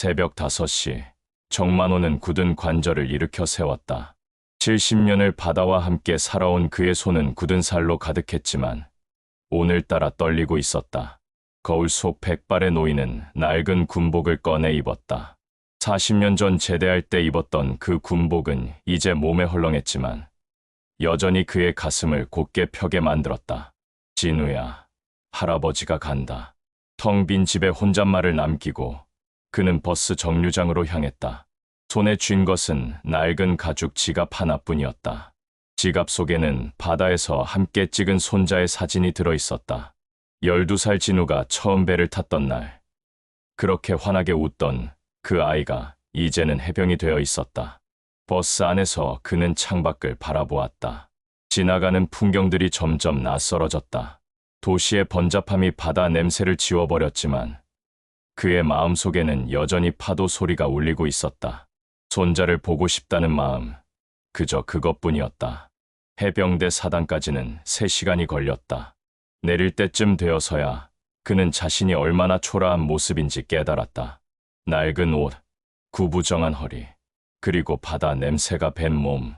새벽 5시, 정만호는 굳은 관절을 일으켜 세웠다. 70년을 바다와 함께 살아온 그의 손은 굳은 살로 가득했지만 오늘따라 떨리고 있었다. 거울 속 백발의 노인은 낡은 군복을 꺼내 입었다. 40년 전 제대할 때 입었던 그 군복은 이제 몸에 헐렁했지만 여전히 그의 가슴을 곧게 펴게 만들었다. 진우야, 할아버지가 간다. 텅 빈 집에 혼잣말을 남기고 그는 버스 정류장으로 향했다. 손에 쥔 것은 낡은 가죽 지갑 하나뿐이었다. 지갑 속에는 바다에서 함께 찍은 손자의 사진이 들어있었다. 12살 진우가 처음 배를 탔던 날, 그렇게 환하게 웃던 그 아이가 이제는 해병이 되어 있었다. 버스 안에서 그는 창밖을 바라보았다. 지나가는 풍경들이 점점 낯설어졌다. 도시의 번잡함이 바다 냄새를 지워버렸지만 그의 마음속에는 여전히 파도 소리가 울리고 있었다. 손자를 보고 싶다는 마음, 그저 그것뿐이었다. 해병대 사단까지는 3시간이 걸렸다. 내릴 때쯤 되어서야 그는 자신이 얼마나 초라한 모습인지 깨달았다. 낡은 옷, 구부정한 허리, 그리고 바다 냄새가 밴 몸.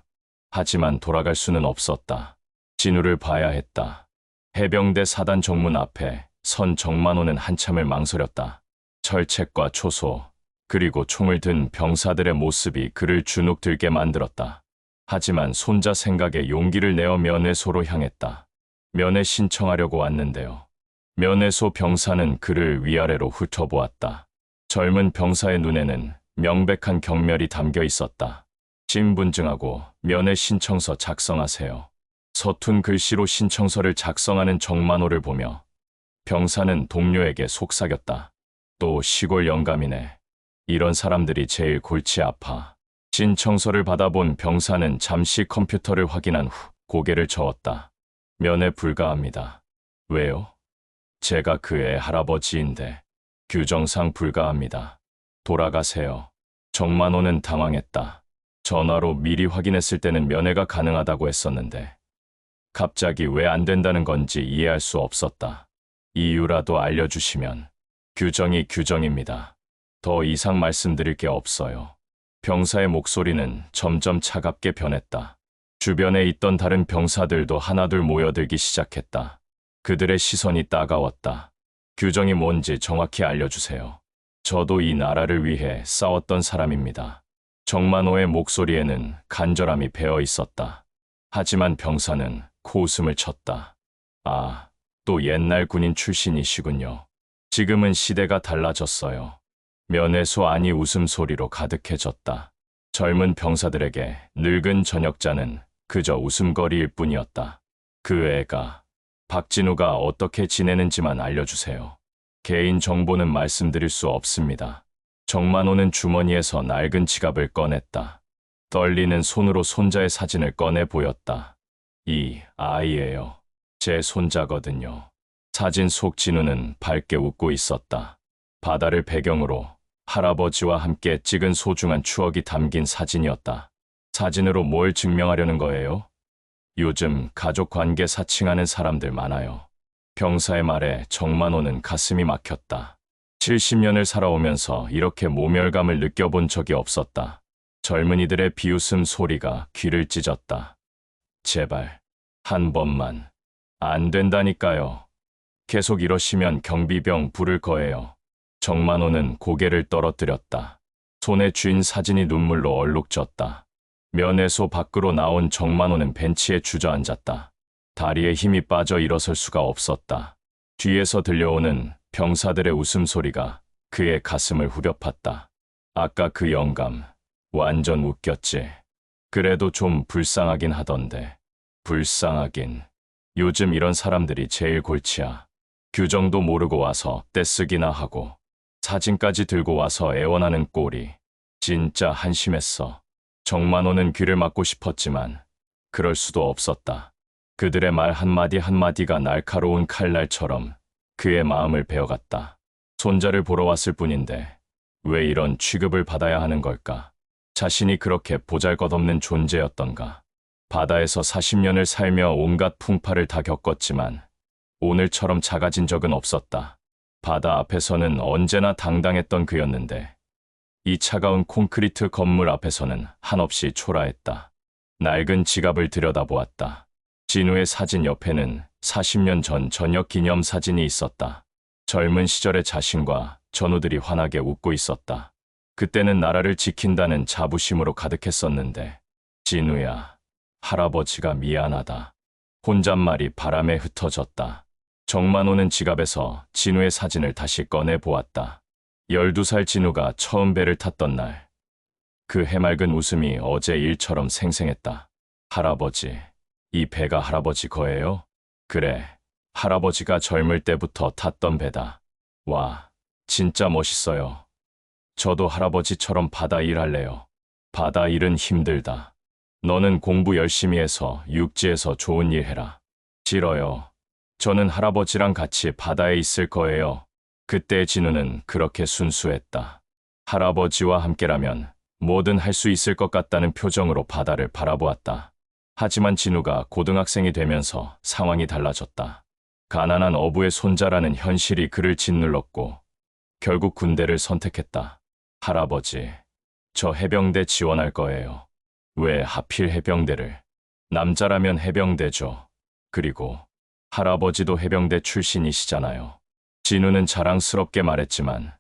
하지만 돌아갈 수는 없었다. 진우를 봐야 했다. 해병대 사단 정문 앞에 선 정만호는 한참을 망설였다. 철책과 초소, 그리고 총을 든 병사들의 모습이 그를 주눅들게 만들었다. 하지만 손자 생각에 용기를 내어 면회소로 향했다. 면회 신청하려고 왔는데요. 면회소 병사는 그를 위아래로 훑어보았다. 젊은 병사의 눈에는 명백한 경멸이 담겨 있었다. 신분증하고 면회 신청서 작성하세요. 서툰 글씨로 신청서를 작성하는 정만호를 보며 병사는 동료에게 속삭였다. 또 시골 영감이네. 이런 사람들이 제일 골치 아파. 신청서를 받아본 병사는 잠시 컴퓨터를 확인한 후 고개를 저었다. 면회 불가합니다. 왜요? 제가 그의 할아버지인데 규정상 불가합니다. 돌아가세요. 정만호는 당황했다. 전화로 미리 확인했을 때는 면회가 가능하다고 했었는데 갑자기 왜 안 된다는 건지 이해할 수 없었다. 이유라도 알려주시면. 규정이 규정입니다. 더 이상 말씀드릴 게 없어요. 병사의 목소리는 점점 차갑게 변했다. 주변에 있던 다른 병사들도 하나둘 모여들기 시작했다. 그들의 시선이 따가웠다. 규정이 뭔지 정확히 알려주세요. 저도 이 나라를 위해 싸웠던 사람입니다. 정만호의 목소리에는 간절함이 배어 있었다. 하지만 병사는 코웃음을 쳤다. 아, 또 옛날 군인 출신이시군요. 지금은 시대가 달라졌어요. 면회소 안이 웃음소리로 가득해졌다. 젊은 병사들에게 늙은 전역자는 그저 웃음거리일 뿐이었다. 그 애가, 박진우가 어떻게 지내는지만 알려주세요. 개인 정보는 말씀드릴 수 없습니다. 정만호는 주머니에서 낡은 지갑을 꺼냈다. 떨리는 손으로 손자의 사진을 꺼내 보였다. 이 아이예요. 제 손자거든요. 사진 속 진우는 밝게 웃고 있었다. 바다를 배경으로 할아버지와 함께 찍은 소중한 추억이 담긴 사진이었다. 사진으로 뭘 증명하려는 거예요? 요즘 가족 관계 사칭하는 사람들 많아요. 병사의 말에 정만호는 가슴이 막혔다. 70년을 살아오면서 이렇게 모멸감을 느껴본 적이 없었다. 젊은이들의 비웃음 소리가 귀를 찢었다. 제발, 한 번만. 안 된다니까요. 계속 이러시면 경비병 부를 거예요. 정만호는 고개를 떨어뜨렸다. 손에 쥔 사진이 눈물로 얼룩졌다. 면회소 밖으로 나온 정만호는 벤치에 주저앉았다. 다리에 힘이 빠져 일어설 수가 없었다. 뒤에서 들려오는 병사들의 웃음소리가 그의 가슴을 후벼 팠다. 아까 그 영감, 완전 웃겼지. 그래도 좀 불쌍하긴 하던데. 불쌍하긴. 요즘 이런 사람들이 제일 골치야. 규정도 모르고 와서 떼쓰기나 하고 사진까지 들고 와서 애원하는 꼴이 진짜 한심했어. 정만호는 귀를 막고 싶었지만 그럴 수도 없었다. 그들의 말 한마디 한마디가 날카로운 칼날처럼 그의 마음을 베어갔다. 손자를 보러 왔을 뿐인데 왜 이런 취급을 받아야 하는 걸까? 자신이 그렇게 보잘것없는 존재였던가? 바다에서 40년을 살며 온갖 풍파를 다 겪었지만 오늘처럼 작아진 적은 없었다. 바다 앞에서는 언제나 당당했던 그였는데 이 차가운 콘크리트 건물 앞에서는 한없이 초라했다. 낡은 지갑을 들여다보았다. 진우의 사진 옆에는 40년 전 저녁 기념 사진이 있었다. 젊은 시절의 자신과 전우들이 환하게 웃고 있었다. 그때는 나라를 지킨다는 자부심으로 가득했었는데, 진우야, 할아버지가 미안하다. 혼잣말이 바람에 흩어졌다. 정만호는 지갑에서 진우의 사진을 다시 꺼내 보았다. 12살 진우가 처음 배를 탔던 날. 그 해맑은 웃음이 어제 일처럼 생생했다. 할아버지, 이 배가 할아버지 거예요? 그래, 할아버지가 젊을 때부터 탔던 배다. 와, 진짜 멋있어요. 저도 할아버지처럼 바다 일할래요. 바다 일은 힘들다. 너는 공부 열심히 해서 육지에서 좋은 일 해라. 싫어요. 저는 할아버지랑 같이 바다에 있을 거예요. 그때 진우는 그렇게 순수했다. 할아버지와 함께라면 뭐든 할 수 있을 것 같다는 표정으로 바다를 바라보았다. 하지만 진우가 고등학생이 되면서 상황이 달라졌다. 가난한 어부의 손자라는 현실이 그를 짓눌렀고 결국 군대를 선택했다. 할아버지, 저 해병대 지원할 거예요. 왜 하필 해병대를? 남자라면 해병대죠. 그리고 할아버지도 해병대 출신이시잖아요. 진우는 자랑스럽게 말했지만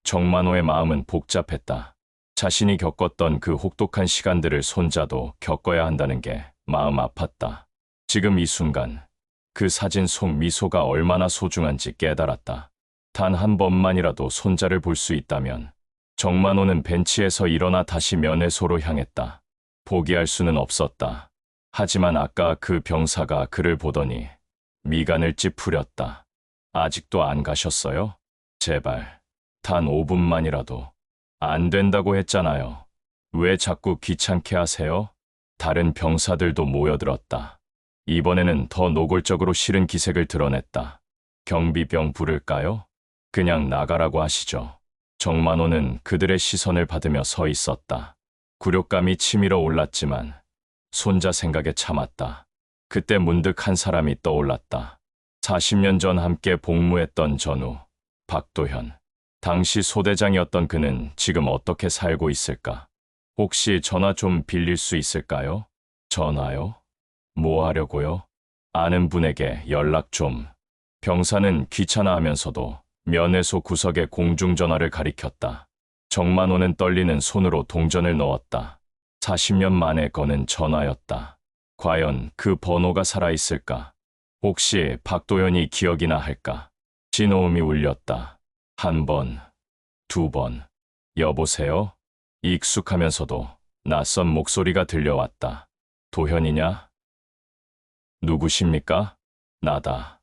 정만호의 마음은 복잡했다. 자신이 겪었던 그 혹독한 시간들을 손자도 겪어야 한다는 게 마음 아팠다. 지금 이 순간 그 사진 속 미소가 얼마나 소중한지 깨달았다. 단 한 번만이라도 손자를 볼 수 있다면. 정만호는 벤치에서 일어나 다시 면회소로 향했다. 포기할 수는 없었다. 하지만 아까 그 병사가 그를 보더니 미간을 찌푸렸다. 아직도 안 가셨어요? 제발, 단 5분만이라도. 안 된다고 했잖아요. 왜 자꾸 귀찮게 하세요? 다른 병사들도 모여들었다. 이번에는 더 노골적으로 싫은 기색을 드러냈다. 경비병 부를까요? 그냥 나가라고 하시죠. 정만호는 그들의 시선을 받으며 서 있었다. 굴욕감이 치밀어 올랐지만 손자 생각에 참았다. 그때 문득 한 사람이 떠올랐다. 40년 전 함께 복무했던 전우, 박도현. 당시 소대장이었던 그는 지금 어떻게 살고 있을까? 혹시 전화 좀 빌릴 수 있을까요? 전화요? 뭐 하려고요? 아는 분에게 연락 좀. 병사는 귀찮아하면서도 면회소 구석에 공중전화를 가리켰다. 정만호는 떨리는 손으로 동전을 넣었다. 40년 만에 거는 전화였다. 과연 그 번호가 살아있을까? 혹시 박도현이 기억이나 할까? 진호음이 울렸다. 한 번, 두 번. 여보세요? 익숙하면서도 낯선 목소리가 들려왔다. 도현이냐? 누구십니까? 나다.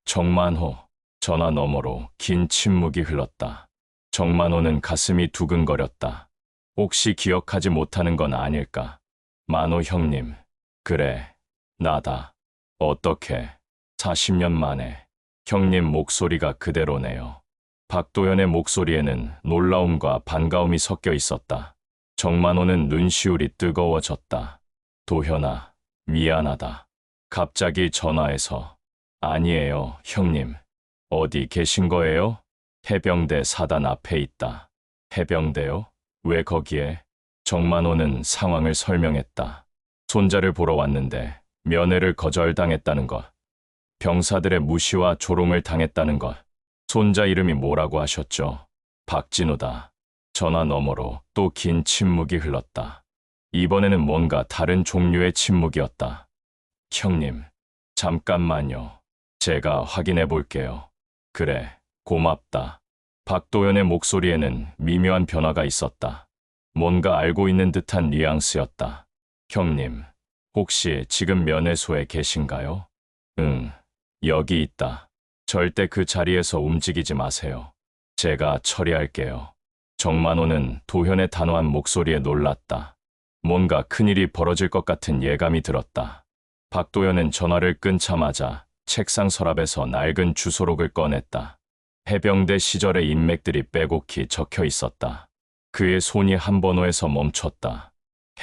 정만호. 전화 너머로 긴 침묵이 흘렀다. 정만호는 가슴이 두근거렸다. 혹시 기억하지 못하는 건 아닐까? 만호 형님. 그래, 나다. 어떻게? 40년 만에 형님 목소리가 그대로네요. 박도현의 목소리에는 놀라움과 반가움이 섞여 있었다. 정만호는 눈시울이 뜨거워졌다. 도현아, 미안하다. 갑자기 전화해서. 아니에요, 형님. 어디 계신 거예요? 해병대 사단 앞에 있다. 해병대요? 왜 거기에? 정만호는 상황을 설명했다. 손자를 보러 왔는데 면회를 거절당했다는 것. 병사들의 무시와 조롱을 당했다는 것. 손자 이름이 뭐라고 하셨죠? 박진우다. 전화 너머로 또 긴 침묵이 흘렀다. 이번에는 뭔가 다른 종류의 침묵이었다. 형님, 잠깐만요. 제가 확인해 볼게요. 그래, 고맙다. 박도현의 목소리에는 미묘한 변화가 있었다. 뭔가 알고 있는 듯한 뉘앙스였다. 형님, 혹시 지금 면회소에 계신가요? 응, 여기 있다. 절대 그 자리에서 움직이지 마세요. 제가 처리할게요. 정만호는 도현의 단호한 목소리에 놀랐다. 뭔가 큰일이 벌어질 것 같은 예감이 들었다. 박도현은 전화를 끊자마자 책상 서랍에서 낡은 주소록을 꺼냈다. 해병대 시절의 인맥들이 빼곡히 적혀 있었다. 그의 손이 한 번호에서 멈췄다.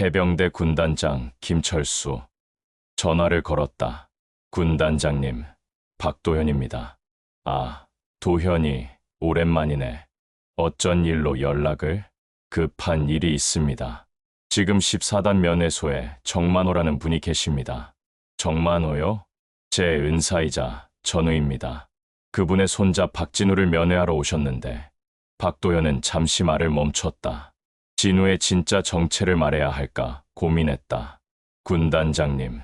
해병대 군단장 김철수. 전화를 걸었다. 군단장님, 박도현입니다. 아, 도현이, 오랜만이네. 어쩐 일로 연락을? 급한 일이 있습니다. 지금 14단 면회소에 정만호라는 분이 계십니다. 정만호요? 제 은사이자 전우입니다. 그분의 손자 박진우를 면회하러 오셨는데 박도현은 잠시 말을 멈췄다. 진우의 진짜 정체를 말해야 할까 고민했다. 군단장님,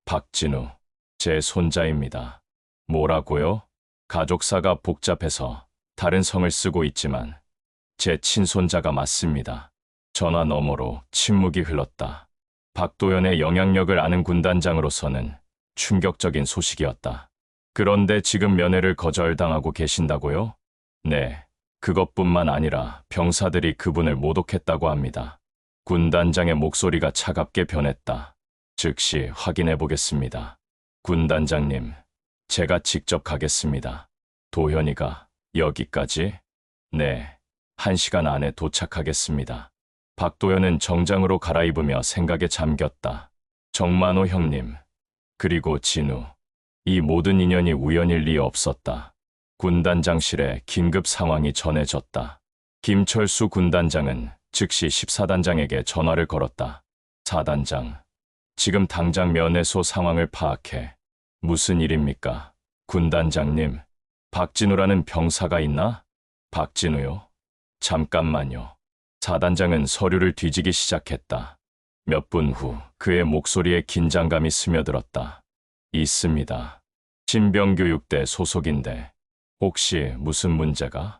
박진우, 제 손자입니다. 뭐라고요? 가족사가 복잡해서 다른 성을 쓰고 있지만 제 친손자가 맞습니다. 전화 너머로 침묵이 흘렀다. 박도현의 영향력을 아는 군단장으로서는 충격적인 소식이었다. 그런데 지금 면회를 거절당하고 계신다고요? 네, 그것뿐만 아니라 병사들이 그분을 모독했다고 합니다. 군단장의 목소리가 차갑게 변했다. 즉시 확인해 보겠습니다. 군단장님, 제가 직접 가겠습니다. 도현이가 여기까지? 네, 1시간 안에 도착하겠습니다. 박도현은 정장으로 갈아입으며 생각에 잠겼다. 정만호 형님, 그리고 진우. 이 모든 인연이 우연일 리 없었다. 군단장실에 긴급 상황이 전해졌다. 김철수 군단장은 즉시 14단장에게 전화를 걸었다. 4단장, 지금 당장 면회소 상황을 파악해. 무슨 일입니까? 군단장님, 박진우라는 병사가 있나? 박진우요? 잠깐만요. 4단장은 서류를 뒤지기 시작했다. 몇 분 후 그의 목소리에 긴장감이 스며들었다. 있습니다. 신병교육대 소속인데 혹시 무슨 문제가?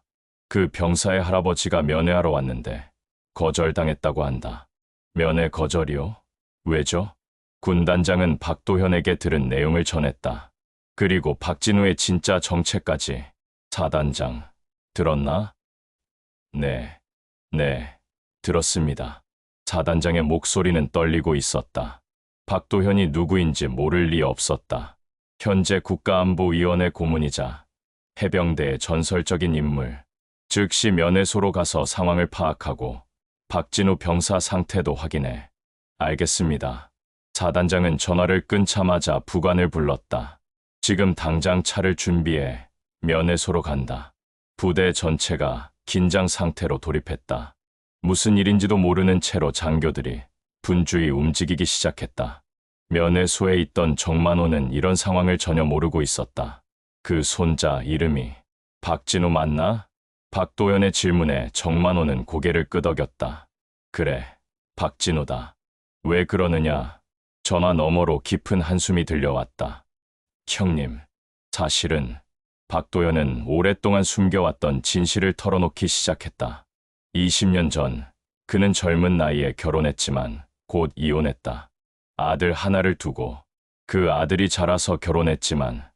그 병사의 할아버지가 면회하러 왔는데 거절당했다고 한다. 면회 거절이요? 왜죠? 군단장은 박도현에게 들은 내용을 전했다. 그리고 박진우의 진짜 정체까지. 4단장, 들었나? 네, 들었습니다. 4단장의 목소리는 떨리고 있었다. 박도현이 누구인지 모를 리 없었다. 현재 국가안보위원회 고문이자 해병대의 전설적인 인물. 즉시 면회소로 가서 상황을 파악하고 박진우 병사 상태도 확인해. 알겠습니다. 4단장은 전화를 끊자마자 부관을 불렀다. 지금 당장 차를 준비해 면회소로 간다. 부대 전체가 긴장 상태로 돌입했다. 무슨 일인지도 모르는 채로 장교들이 분주히 움직이기 시작했다. 면회소에 있던 정만호는 이런 상황을 전혀 모르고 있었다. 그 손자 이름이 박진우 맞나? 박도현의 질문에 정만호는 고개를 끄덕였다. 그래, 박진우다. 왜 그러느냐? 전화 너머로 깊은 한숨이 들려왔다. 형님, 사실은 박도현은 오랫동안 숨겨왔던 진실을 털어놓기 시작했다. 20년 전 그는 젊은 나이에 결혼했지만 곧 이혼했다. 아들 하나를 두고 그 아들이 자라서 결혼했지만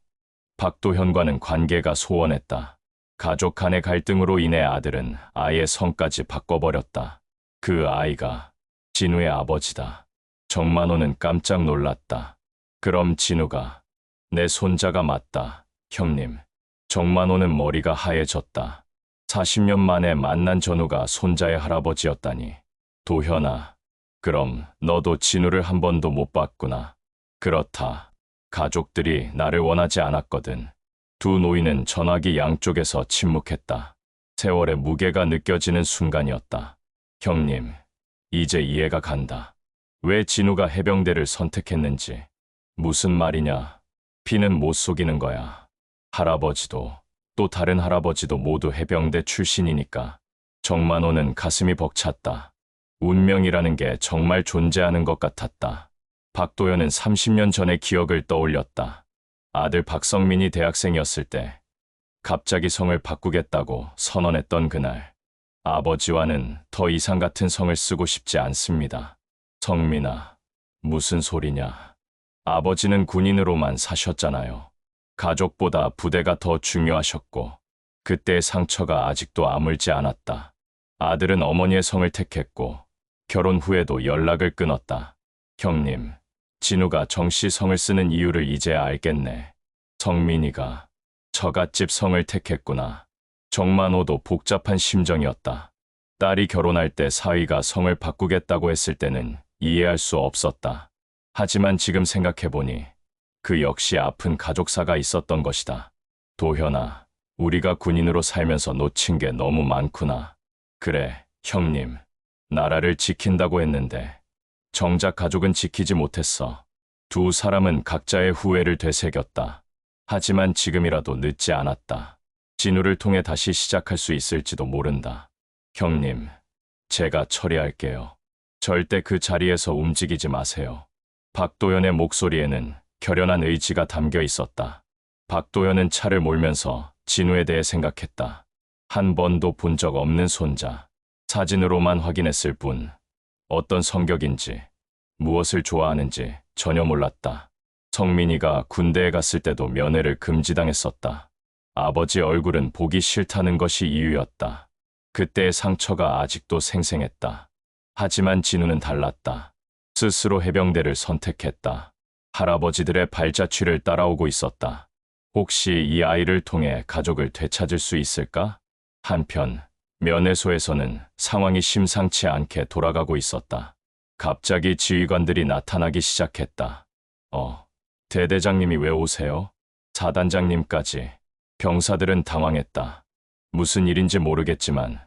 박도현과는 관계가 소원했다. 가족 간의 갈등으로 인해 아들은 아예 성까지 바꿔버렸다. 그 아이가 진우의 아버지다. 정만호는 깜짝 놀랐다. 그럼 진우가 내 손자가 맞다, 형님. 정만호는 머리가 하얘졌다. 40년 만에 만난 전우가 손자의 할아버지였다니. 도현아, 그럼 너도 진우를 한 번도 못 봤구나. 그렇다. 가족들이 나를 원하지 않았거든. 두 노인은 전화기 양쪽에서 침묵했다. 세월의 무게가 느껴지는 순간이었다. 형님, 이제 이해가 간다. 왜 진우가 해병대를 선택했는지. 무슨 말이냐. 피는 못 속이는 거야. 할아버지도 또 다른 할아버지도 모두 해병대 출신이니까. 정만호는 가슴이 벅찼다. 운명이라는 게 정말 존재하는 것 같았다. 박도현은 30년 전의 기억을 떠올렸다. 아들 박성민이 대학생이었을 때 갑자기 성을 바꾸겠다고 선언했던 그날. 아버지와는 더 이상 같은 성을 쓰고 싶지 않습니다. 성민아, 무슨 소리냐. 아버지는 군인으로만 사셨잖아요. 가족보다 부대가 더 중요하셨고 그때의 상처가 아직도 아물지 않았다. 아들은 어머니의 성을 택했고 결혼 후에도 연락을 끊었다. 형님, 진우가 정씨 성을 쓰는 이유를 이제야 알겠네. 성민이가 처갓집 성을 택했구나. 정만호도 복잡한 심정이었다. 딸이 결혼할 때 사위가 성을 바꾸겠다고 했을 때는 이해할 수 없었다. 하지만 지금 생각해보니 그 역시 아픈 가족사가 있었던 것이다. 도현아, 우리가 군인으로 살면서 놓친 게 너무 많구나. 그래, 형님. 나라를 지킨다고 했는데 정작 가족은 지키지 못했어. 두 사람은 각자의 후회를 되새겼다. 하지만 지금이라도 늦지 않았다. 진우를 통해 다시 시작할 수 있을지도 모른다. 형님, 제가 처리할게요. 절대 그 자리에서 움직이지 마세요. 박도연의 목소리에는 결연한 의지가 담겨 있었다. 박도연은 차를 몰면서 진우에 대해 생각했다. 한 번도 본 적 없는 손자. 사진으로만 확인했을 뿐 어떤 성격인지, 무엇을 좋아하는지 전혀 몰랐다. 성민이가 군대에 갔을 때도 면회를 금지당했었다. 아버지 얼굴은 보기 싫다는 것이 이유였다. 그때의 상처가 아직도 생생했다. 하지만 진우는 달랐다. 스스로 해병대를 선택했다. 할아버지들의 발자취를 따라오고 있었다. 혹시 이 아이를 통해 가족을 되찾을 수 있을까? 한편 면회소에서는 상황이 심상치 않게 돌아가고 있었다. 갑자기 지휘관들이 나타나기 시작했다. 대대장님이 왜 오세요? 사단장님까지. 병사들은 당황했다. 무슨 일인지 모르겠지만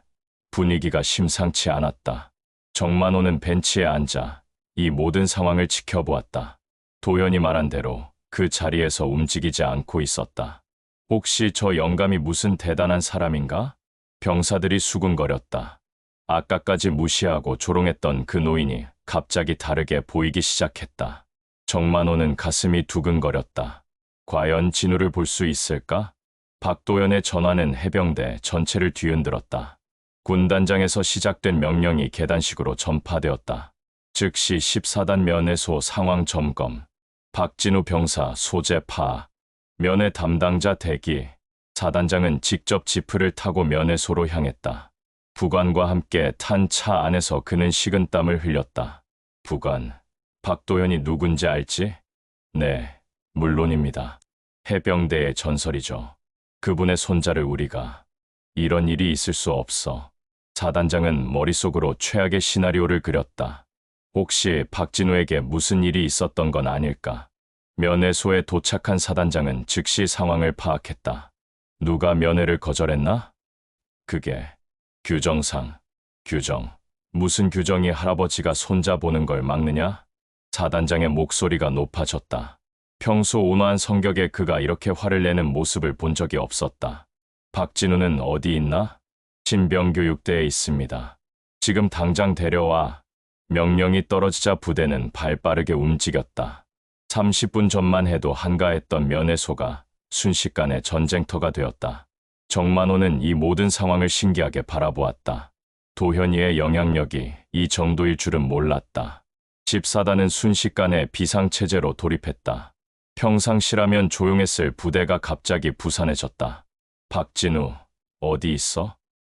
분위기가 심상치 않았다. 정만호는 벤치에 앉아 이 모든 상황을 지켜보았다. 도연이 말한 대로 그 자리에서 움직이지 않고 있었다. 혹시 저 영감이 무슨 대단한 사람인가? 병사들이 수군거렸다. 아까까지 무시하고 조롱했던 그 노인이 갑자기 다르게 보이기 시작했다. 정만호는 가슴이 두근거렸다. 과연 진우를 볼 수 있을까? 박도연의 전화는 해병대 전체를 뒤흔들었다. 군단장에서 시작된 명령이 계단식으로 전파되었다. 즉시 14단 면회소 상황 점검, 박진우 병사 소재 파악, 면회 담당자 대기. 사단장은 직접 지프를 타고 면회소로 향했다. 부관과 함께 탄 차 안에서 그는 식은땀을 흘렸다. 부관, 박도연이 누군지 알지? 네, 물론입니다. 해병대의 전설이죠. 그분의 손자를 우리가. 이런 일이 있을 수 없어. 사단장은 머릿속으로 최악의 시나리오를 그렸다. 혹시 박진우에게 무슨 일이 있었던 건 아닐까? 면회소에 도착한 사단장은 즉시 상황을 파악했다. 누가 면회를 거절했나? 그게 규정상. 규정. 무슨 규정이 할아버지가 손자 보는 걸 막느냐? 사단장의 목소리가 높아졌다. 평소 온화한 성격의 그가 이렇게 화를 내는 모습을 본 적이 없었다. 박진우는 어디 있나? 신병교육대에 있습니다. 지금 당장 데려와. 명령이 떨어지자 부대는 발빠르게 움직였다. 30분 전만 해도 한가했던 면회소가 순식간에 전쟁터가 되었다. 정만호는 이 모든 상황을 신기하게 바라보았다. 도현이의 영향력이 이 정도일 줄은 몰랐다. 14단은 순식간에 비상체제로 돌입했다. 평상시라면 조용했을 부대가 갑자기 부산해졌다. 박진우, 어디 있어?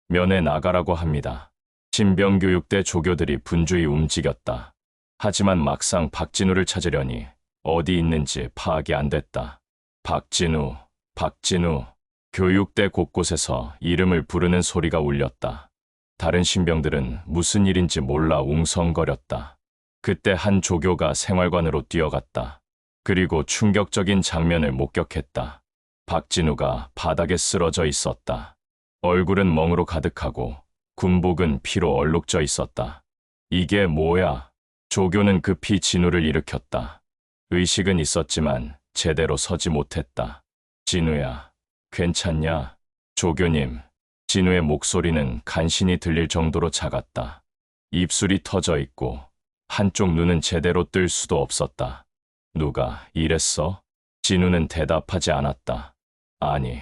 면회 나가라고 합니다. 신병교육대 조교들이 분주히 움직였다. 하지만 막상 박진우를 찾으려니 어디 있는지 파악이 안 됐다. 박진우, 박진우. 교육대 곳곳에서 이름을 부르는 소리가 울렸다. 다른 신병들은 무슨 일인지 몰라 웅성거렸다. 그때 한 조교가 생활관으로 뛰어갔다. 그리고 충격적인 장면을 목격했다. 박진우가 바닥에 쓰러져 있었다. 얼굴은 멍으로 가득하고 군복은 피로 얼룩져 있었다. 이게 뭐야? 조교는 급히 진우를 일으켰다. 의식은 있었지만 제대로 서지 못했다. 진우야, 괜찮냐? 조교님. 진우의 목소리는 간신히 들릴 정도로 작았다. 입술이 터져 있고 한쪽 눈은 제대로 뜰 수도 없었다. 누가 이랬어? 진우는 대답하지 않았다. 아니,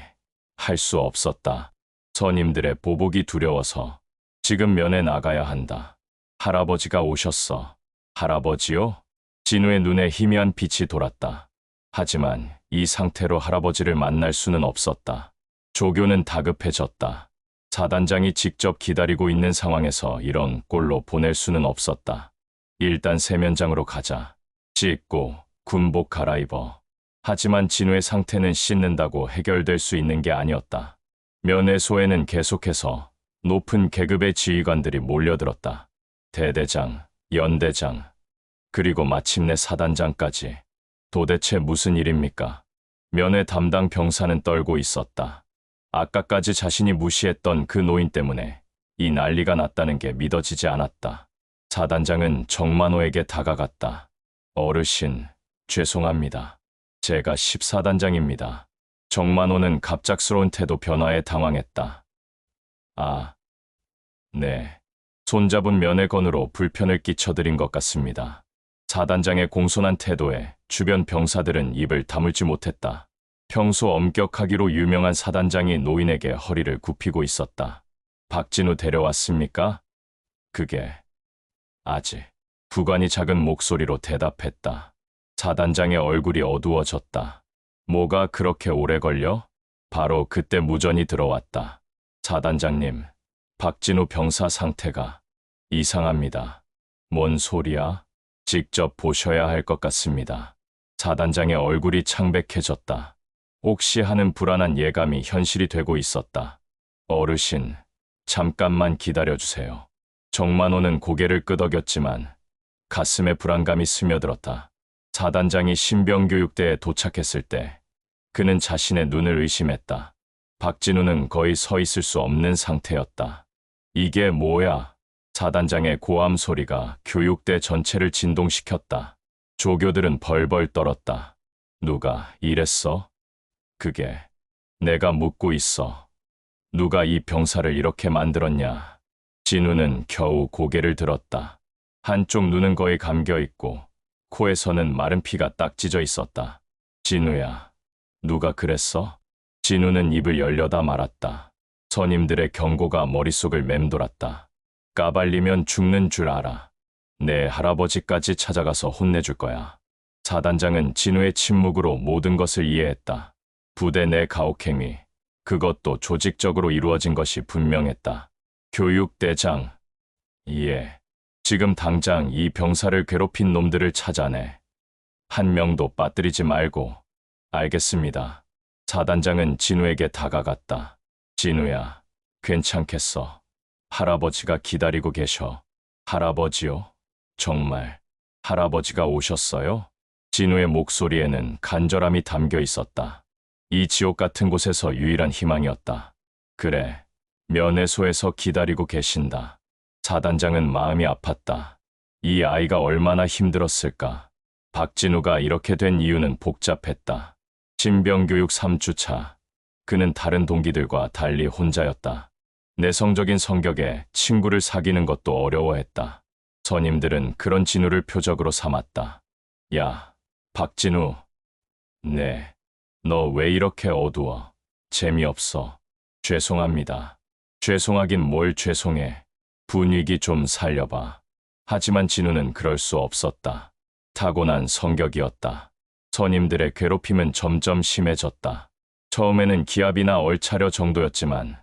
할 수 없었다. 선임들의 보복이 두려워서. 지금 면회 나가야 한다. 할아버지가 오셨어. 할아버지요? 진우의 눈에 희미한 빛이 돌았다. 하지만 이 상태로 할아버지를 만날 수는 없었다. 조교는 다급해졌다. 사단장이 직접 기다리고 있는 상황에서 이런 꼴로 보낼 수는 없었다. 일단 세면장으로 가자. 씻고 군복 갈아입어. 하지만 진우의 상태는 씻는다고 해결될 수 있는 게 아니었다. 면회소에는 계속해서 높은 계급의 지휘관들이 몰려들었다. 대대장, 연대장, 그리고 마침내 사단장까지. 도대체 무슨 일입니까? 면회 담당 병사는 떨고 있었다. 아까까지 자신이 무시했던 그 노인 때문에 이 난리가 났다는 게 믿어지지 않았다. 사단장은 정만호에게 다가갔다. 어르신, 죄송합니다. 제가 14단장입니다. 정만호는 갑작스러운 태도 변화에 당황했다. 아, 네. 손잡은 면회건으로 불편을 끼쳐드린 것 같습니다. 사단장의 공손한 태도에 주변 병사들은 입을 다물지 못했다. 평소 엄격하기로 유명한 사단장이 노인에게 허리를 굽히고 있었다. 박진우 데려왔습니까? 그게 아직. 부관이 작은 목소리로 대답했다. 사단장의 얼굴이 어두워졌다. 뭐가 그렇게 오래 걸려? 바로 그때 무전이 들어왔다. 사단장님, 박진우 병사 상태가 이상합니다. 뭔 소리야? 직접 보셔야 할 것 같습니다. 사단장의 얼굴이 창백해졌다. 혹시 하는 불안한 예감이 현실이 되고 있었다. 어르신, 잠깐만 기다려주세요. 정만호는 고개를 끄덕였지만 가슴에 불안감이 스며들었다. 사단장이 신병교육대에 도착했을 때 그는 자신의 눈을 의심했다. 박진우는 거의 서 있을 수 없는 상태였다. 이게 뭐야? 사단장의 고함 소리가 교육대 전체를 진동시켰다. 조교들은 벌벌 떨었다. 누가 이랬어? 그게 내가 묻고 있어. 누가 이 병사를 이렇게 만들었냐? 진우는 겨우 고개를 들었다. 한쪽 눈은 거의 감겨 있고 코에서는 마른 피가 딱 찢어 있었다. 진우야, 누가 그랬어? 진우는 입을 열려다 말았다. 선임들의 경고가 머릿속을 맴돌았다. 까발리면 죽는 줄 알아. 내 할아버지까지 찾아가서 혼내줄 거야. 사단장은 진우의 침묵으로 모든 것을 이해했다. 부대 내 가혹행위, 그것도 조직적으로 이루어진 것이 분명했다. 교육대장, 예. 지금 당장 이 병사를 괴롭힌 놈들을 찾아내. 한 명도 빠뜨리지 말고. 알겠습니다. 사단장은 진우에게 다가갔다. 진우야, 괜찮겠어. 할아버지가 기다리고 계셔. 할아버지요? 정말 할아버지가 오셨어요? 진우의 목소리에는 간절함이 담겨 있었다. 이 지옥 같은 곳에서 유일한 희망이었다. 그래, 면회소에서 기다리고 계신다. 사단장은 마음이 아팠다. 이 아이가 얼마나 힘들었을까. 박진우가 이렇게 된 이유는 복잡했다. 신병교육 3주차. 그는 다른 동기들과 달리 혼자였다. 내성적인 성격에 친구를 사귀는 것도 어려워했다. 선임들은 그런 진우를 표적으로 삼았다. 야, 박진우. 네. 너 왜 이렇게 어두워? 재미없어. 죄송합니다. 죄송하긴 뭘 죄송해. 분위기 좀 살려봐. 하지만 진우는 그럴 수 없었다. 타고난 성격이었다. 선임들의 괴롭힘은 점점 심해졌다. 처음에는 기합이나 얼차려 정도였지만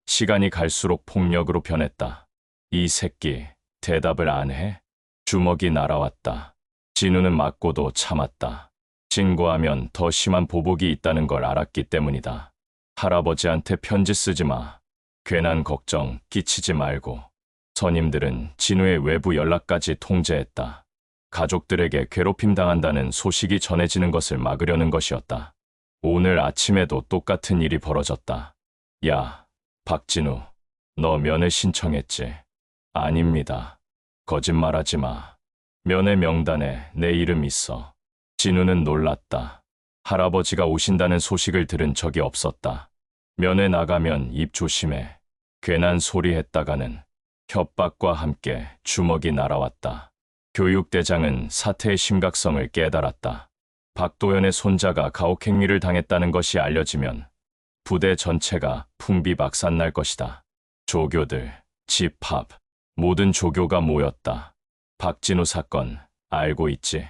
시간이 갈수록 폭력으로 변했다. 이 새끼, 대답을 안 해? 주먹이 날아왔다. 진우는 맞고도 참았다. 신고하면 더 심한 보복이 있다는 걸 알았기 때문이다. 할아버지한테 편지 쓰지 마. 괜한 걱정 끼치지 말고. 선임들은 진우의 외부 연락까지 통제했다. 가족들에게 괴롭힘 당한다는 소식이 전해지는 것을 막으려는 것이었다. 오늘 아침에도 똑같은 일이 벌어졌다. 야, 박진우, 너 면회 신청했지? 아닙니다. 거짓말하지 마. 면회 명단에 내 이름 있어. 진우는 놀랐다. 할아버지가 오신다는 소식을 들은 적이 없었다. 면회 나가면 입 조심해. 괜한 소리 했다가는 협박과 함께 주먹이 날아왔다. 교육대장은 사태의 심각성을 깨달았다. 박도연의 손자가 가혹행위를 당했다는 것이 알려지면 부대 전체가 풍비박산날 것이다. 조교들, 집합, 모든 조교가 모였다. 박진우 사건 알고 있지?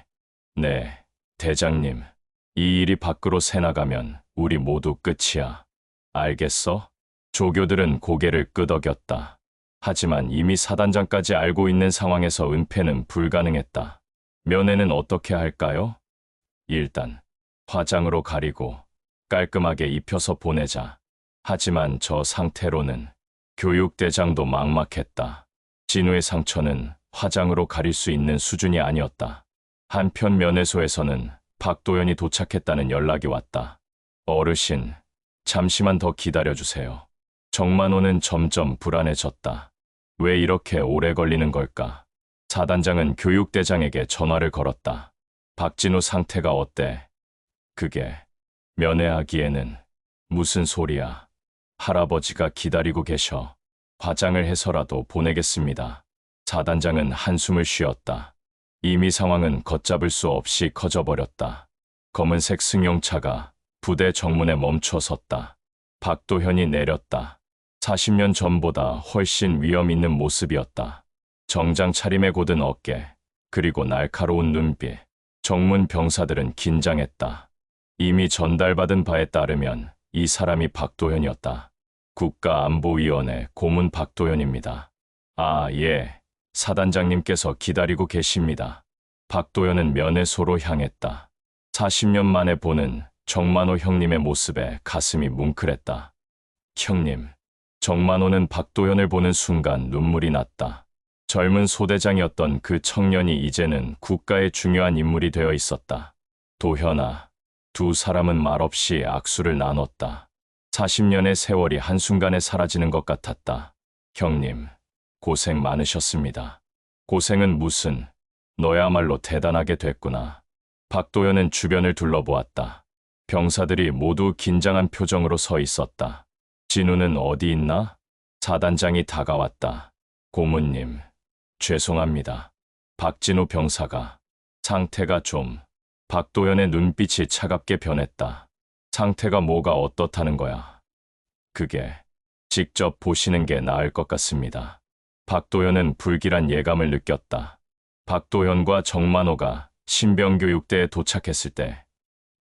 네, 대장님. 이 일이 밖으로 새나가면 우리 모두 끝이야. 알겠어? 조교들은 고개를 끄덕였다. 하지만 이미 사단장까지 알고 있는 상황에서 은폐는 불가능했다. 면회는 어떻게 할까요? 일단 화장으로 가리고 깔끔하게 입혀서 보내자. 하지만 저 상태로는 교육대장도 막막했다. 진우의 상처는 화장으로 가릴 수 있는 수준이 아니었다. 한편 면회소에서는 박도연이 도착했다는 연락이 왔다. 어르신, 잠시만 더 기다려주세요. 정만호는 점점 불안해졌다. 왜 이렇게 오래 걸리는 걸까? 사단장은 교육대장에게 전화를 걸었다. 박진우 상태가 어때? 그게 면회하기에는 무슨 소리야. 할아버지가 기다리고 계셔. 화장을 해서라도 보내겠습니다. 사단장은 한숨을 쉬었다. 이미 상황은 걷잡을 수 없이 커져버렸다. 검은색 승용차가 부대 정문에 멈춰 섰다. 박도현이 내렸다. 40년 전보다 훨씬 위험 있는 모습이었다. 정장 차림에 곧은 어깨, 그리고 날카로운 눈빛. 정문 병사들은 긴장했다. 이미 전달받은 바에 따르면 이 사람이 박도현이었다. 국가안보위원회 고문 박도현입니다. 아, 예. 사단장님께서 기다리고 계십니다. 박도현은 면회소로 향했다. 40년 만에 보는 정만호 형님의 모습에 가슴이 뭉클했다. 형님. 정만호는 박도현을 보는 순간 눈물이 났다. 젊은 소대장이었던 그 청년이 이제는 국가의 중요한 인물이 되어 있었다. 도현아. 두 사람은 말없이 악수를 나눴다. 40년의 세월이 한순간에 사라지는 것 같았다. 형님, 고생 많으셨습니다. 고생은 무슨, 너야말로 대단하게 됐구나. 박도현은 주변을 둘러보았다. 병사들이 모두 긴장한 표정으로 서 있었다. 진우는 어디 있나? 사단장이 다가왔다. 고문님, 죄송합니다. 박진우 병사가 상태가 좀... 박도현의 눈빛이 차갑게 변했다. 상태가 뭐가 어떻다는 거야? 그게 직접 보시는 게 나을 것 같습니다. 박도현은 불길한 예감을 느꼈다. 박도현과 정만호가 신병교육대에 도착했을 때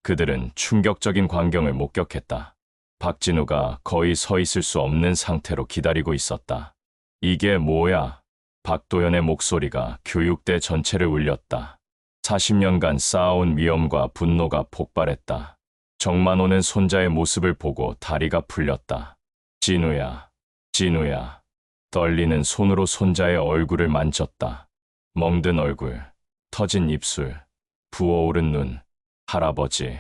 그들은 충격적인 광경을 목격했다. 박진우가 거의 서 있을 수 없는 상태로 기다리고 있었다. 이게 뭐야? 박도현의 목소리가 교육대 전체를 울렸다. 40년간 쌓아온 위험과 분노가 폭발했다. 정만호는 손자의 모습을 보고 다리가 풀렸다. 진우야, 진우야. 떨리는 손으로 손자의 얼굴을 만졌다. 멍든 얼굴, 터진 입술, 부어오른 눈. 할아버지.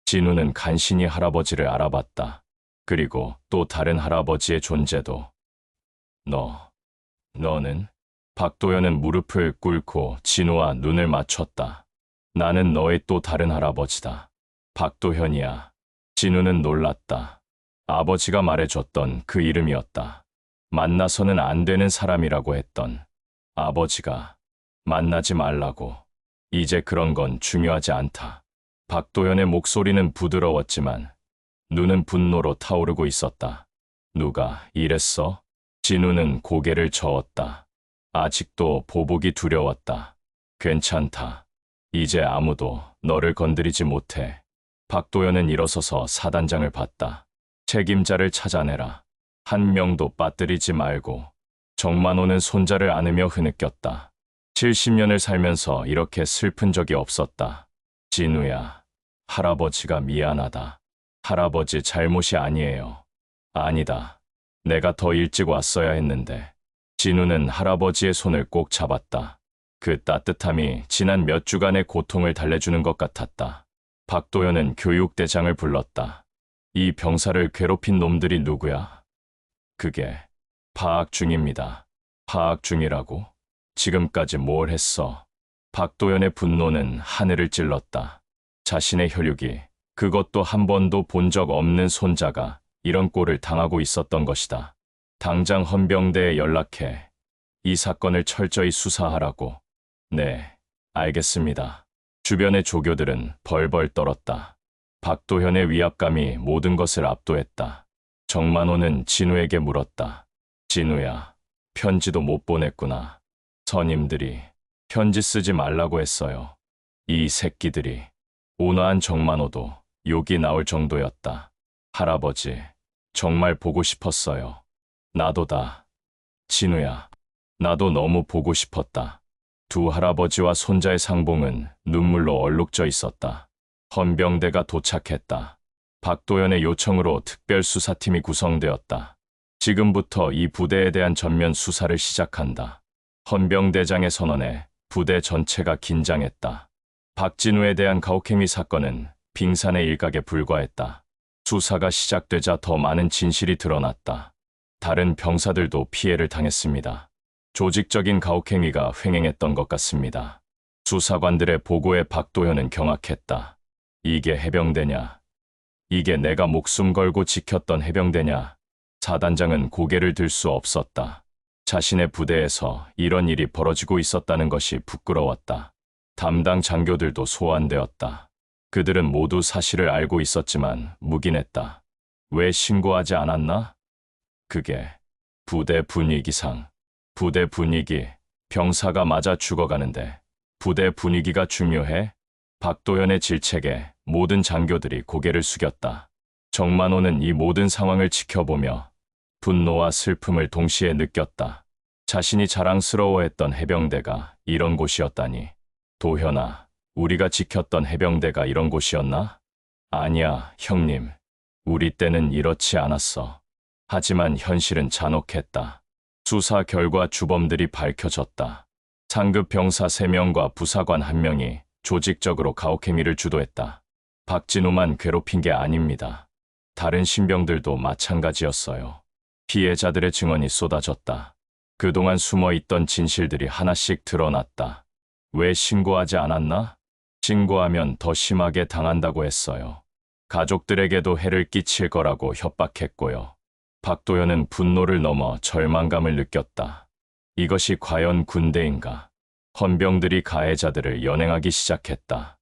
진우는 간신히 할아버지를 알아봤다. 그리고 또 다른 할아버지의 존재도. 너는? 박도현은 무릎을 꿇고 진우와 눈을 맞췄다. 나는 너의 또 다른 할아버지다. 박도현이야. 진우는 놀랐다. 아버지가 말해줬던 그 이름이었다. 만나서는 안 되는 사람이라고 했던 아버지가 만나지 말라고. 이제 그런 건 중요하지 않다. 박도현의 목소리는 부드러웠지만 눈은 분노로 타오르고 있었다. 누가 이랬어? 진우는 고개를 저었다. 아직도 보복이 두려웠다. 괜찮다. 이제 아무도 너를 건드리지 못해. 박도현은 일어서서 사단장을 봤다. 책임자를 찾아내라. 한 명도 빠뜨리지 말고. 정만호는 손자를 안으며 흐느꼈다. 70년을 살면서 이렇게 슬픈 적이 없었다. 진우야, 할아버지가 미안하다. 할아버지 잘못이 아니에요. 아니다. 내가 더 일찍 왔어야 했는데. 진우는 할아버지의 손을 꼭 잡았다. 그 따뜻함이 지난 몇 주간의 고통을 달래주는 것 같았다. 박도현은 교육대장을 불렀다. 이 병사를 괴롭힌 놈들이 누구야? 그게 파악 중입니다. 파악 중이라고? 지금까지 뭘 했어? 박도현의 분노는 하늘을 찔렀다. 자신의 혈육이, 그것도 한 번도 본 적 없는 손자가 이런 꼴을 당하고 있었던 것이다. 당장 헌병대에 연락해. 이 사건을 철저히 수사하라고. 네, 알겠습니다. 주변의 조교들은 벌벌 떨었다. 박도현의 위압감이 모든 것을 압도했다. 정만호는 진우에게 물었다. 진우야, 편지도 못 보냈구나. 선임들이 편지 쓰지 말라고 했어요. 이 새끼들이. 온화한 정만호도 욕이 나올 정도였다. 할아버지, 정말 보고 싶었어요. 나도다. 진우야, 나도 너무 보고 싶었다. 두 할아버지와 손자의 상봉은 눈물로 얼룩져 있었다. 헌병대가 도착했다. 박도현의 요청으로 특별수사팀이 구성되었다. 지금부터 이 부대에 대한 전면 수사를 시작한다. 헌병대장의 선언에 부대 전체가 긴장했다. 박진우에 대한 가혹행위 사건은 빙산의 일각에 불과했다. 수사가 시작되자 더 많은 진실이 드러났다. 다른 병사들도 피해를 당했습니다. 조직적인 가혹행위가 횡행했던 것 같습니다. 수사관들의 보고에 박도현은 경악했다. 이게 해병대냐? 이게 내가 목숨 걸고 지켰던 해병대냐? 사단장은 고개를 들 수 없었다. 자신의 부대에서 이런 일이 벌어지고 있었다는 것이 부끄러웠다. 담당 장교들도 소환되었다. 그들은 모두 사실을 알고 있었지만 묵인했다. 왜 신고하지 않았나? 그게 부대 분위기상. 부대 분위기, 병사가 맞아 죽어가는데 부대 분위기가 중요해? 박도현의 질책에 모든 장교들이 고개를 숙였다. 정만호는 이 모든 상황을 지켜보며 분노와 슬픔을 동시에 느꼈다. 자신이 자랑스러워했던 해병대가 이런 곳이었다니. 도현아, 우리가 지켰던 해병대가 이런 곳이었나? 아니야, 형님. 우리 때는 이렇지 않았어. 하지만 현실은 잔혹했다. 수사 결과 주범들이 밝혀졌다. 상급 병사 3명과 부사관 1명이 조직적으로 가혹행위를 주도했다. 박진우만 괴롭힌 게 아닙니다. 다른 신병들도 마찬가지였어요. 피해자들의 증언이 쏟아졌다. 그동안 숨어있던 진실들이 하나씩 드러났다. 왜 신고하지 않았나? 신고하면 더 심하게 당한다고 했어요. 가족들에게도 해를 끼칠 거라고 협박했고요. 박도현은 분노를 넘어 절망감을 느꼈다. 이것이 과연 군대인가? 헌병들이 가해자들을 연행하기 시작했다.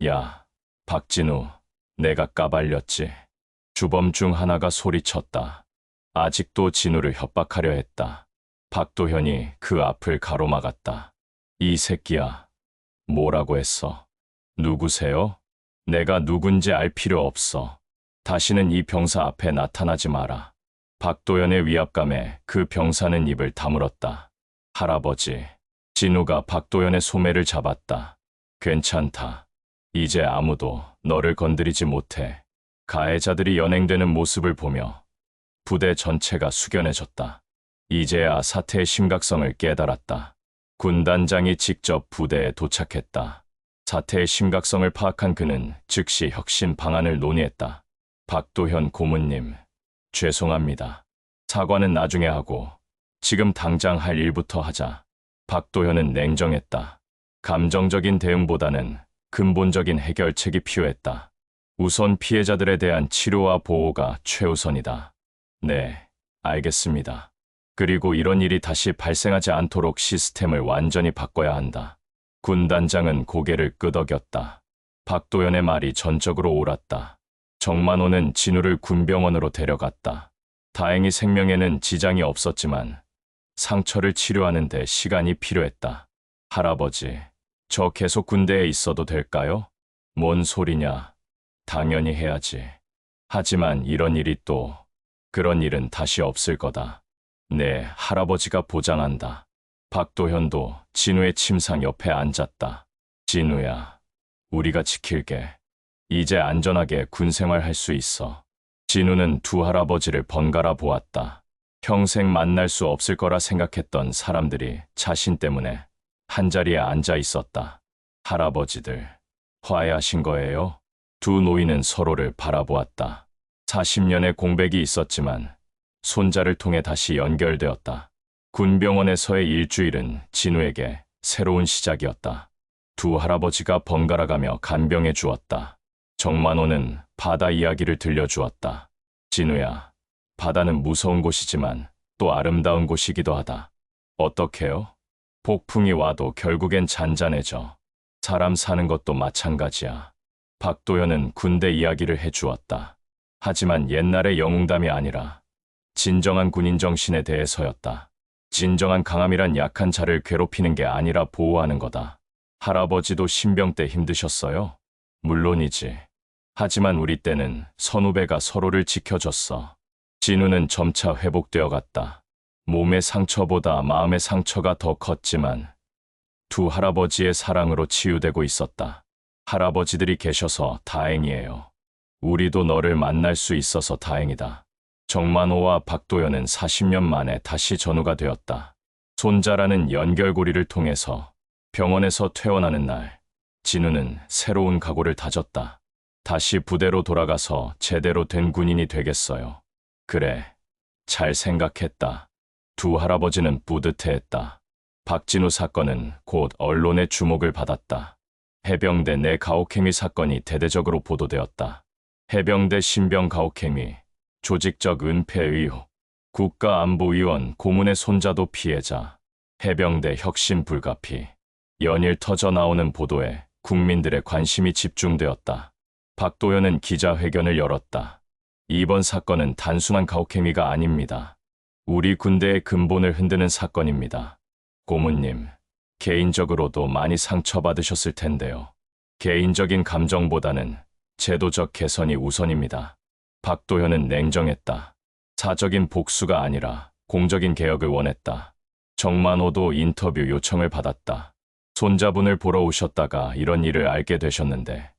야, 박진우, 내가 까발렸지. 주범 중 하나가 소리쳤다. 아직도 진우를 협박하려 했다. 박도현이 그 앞을 가로막았다. 이 새끼야, 뭐라고 했어? 누구세요? 내가 누군지 알 필요 없어. 다시는 이 병사 앞에 나타나지 마라. 박도현의 위압감에 그 병사는 입을 다물었다. 할아버지, 진우가 박도현의 소매를 잡았다. 괜찮다. 이제 아무도 너를 건드리지 못해. 가해자들이 연행되는 모습을 보며 부대 전체가 숙연해졌다. 이제야 사태의 심각성을 깨달았다. 군단장이 직접 부대에 도착했다. 사태의 심각성을 파악한 그는 즉시 혁신 방안을 논의했다. 박도현 고문님, 죄송합니다. 사과는 나중에 하고 지금 당장 할 일부터 하자. 박도현은 냉정했다. 감정적인 대응보다는 근본적인 해결책이 필요했다. 우선 피해자들에 대한 치료와 보호가 최우선이다. 네, 알겠습니다. 그리고 이런 일이 다시 발생하지 않도록 시스템을 완전히 바꿔야 한다. 군단장은 고개를 끄덕였다. 박도현의 말이 전적으로 옳았다. 정만호는 진우를 군병원으로 데려갔다. 다행히 생명에는 지장이 없었지만 상처를 치료하는 데 시간이 필요했다. 할아버지, 저 계속 군대에 있어도 될까요? 뭔 소리냐? 당연히 해야지. 하지만 이런 일이 또, 그런 일은 다시 없을 거다. 네, 할아버지가 보장한다. 박도현도 진우의 침상 옆에 앉았다. 진우야, 우리가 지킬게. 이제 안전하게 군생활할 수 있어. 진우는 두 할아버지를 번갈아 보았다. 평생 만날 수 없을 거라 생각했던 사람들이 자신 때문에 한자리에 앉아 있었다. 할아버지들, 화해하신 거예요? 두 노인은 서로를 바라보았다. 40년의 공백이 있었지만 손자를 통해 다시 연결되었다. 군병원에서의 일주일은 진우에게 새로운 시작이었다. 두 할아버지가 번갈아가며 간병해 주었다. 정만호는 바다 이야기를 들려주었다. 진우야, 바다는 무서운 곳이지만 또 아름다운 곳이기도 하다. 어떻게요? 폭풍이 와도 결국엔 잔잔해져. 사람 사는 것도 마찬가지야. 박도현은 군대 이야기를 해주었다. 하지만 옛날의 영웅담이 아니라 진정한 군인 정신에 대해서였다. 진정한 강함이란 약한 자를 괴롭히는 게 아니라 보호하는 거다. 할아버지도 신병 때 힘드셨어요? 물론이지. 하지만 우리 때는 선후배가 서로를 지켜줬어. 진우는 점차 회복되어 갔다. 몸의 상처보다 마음의 상처가 더 컸지만 두 할아버지의 사랑으로 치유되고 있었다. 할아버지들이 계셔서 다행이에요. 우리도 너를 만날 수 있어서 다행이다. 정만호와 박도현은 40년 만에 다시 전우가 되었다. 손자라는 연결고리를 통해서 병원에서 퇴원하는 날, 진우는 새로운 각오를 다졌다. 다시 부대로 돌아가서 제대로 된 군인이 되겠어요. 그래, 잘 생각했다. 두 할아버지는 뿌듯해했다. 박진우 사건은 곧 언론의 주목을 받았다. 해병대 내 가혹행위 사건이 대대적으로 보도되었다. 해병대 신병 가혹행위, 조직적 은폐 의혹, 국가안보위원 고문의 손자도 피해자, 해병대 혁신 불가피, 연일 터져 나오는 보도에 국민들의 관심이 집중되었다. 박도연은 기자회견을 열었다. 이번 사건은 단순한 가혹행위가 아닙니다. 우리 군대의 근본을 흔드는 사건입니다. 고문님, 개인적으로도 많이 상처받으셨을 텐데요. 개인적인 감정보다는 제도적 개선이 우선입니다. 박도현은 냉정했다. 사적인 복수가 아니라 공적인 개혁을 원했다. 정만호도 인터뷰 요청을 받았다. 손자분을 보러 오셨다가 이런 일을 알게 되셨는데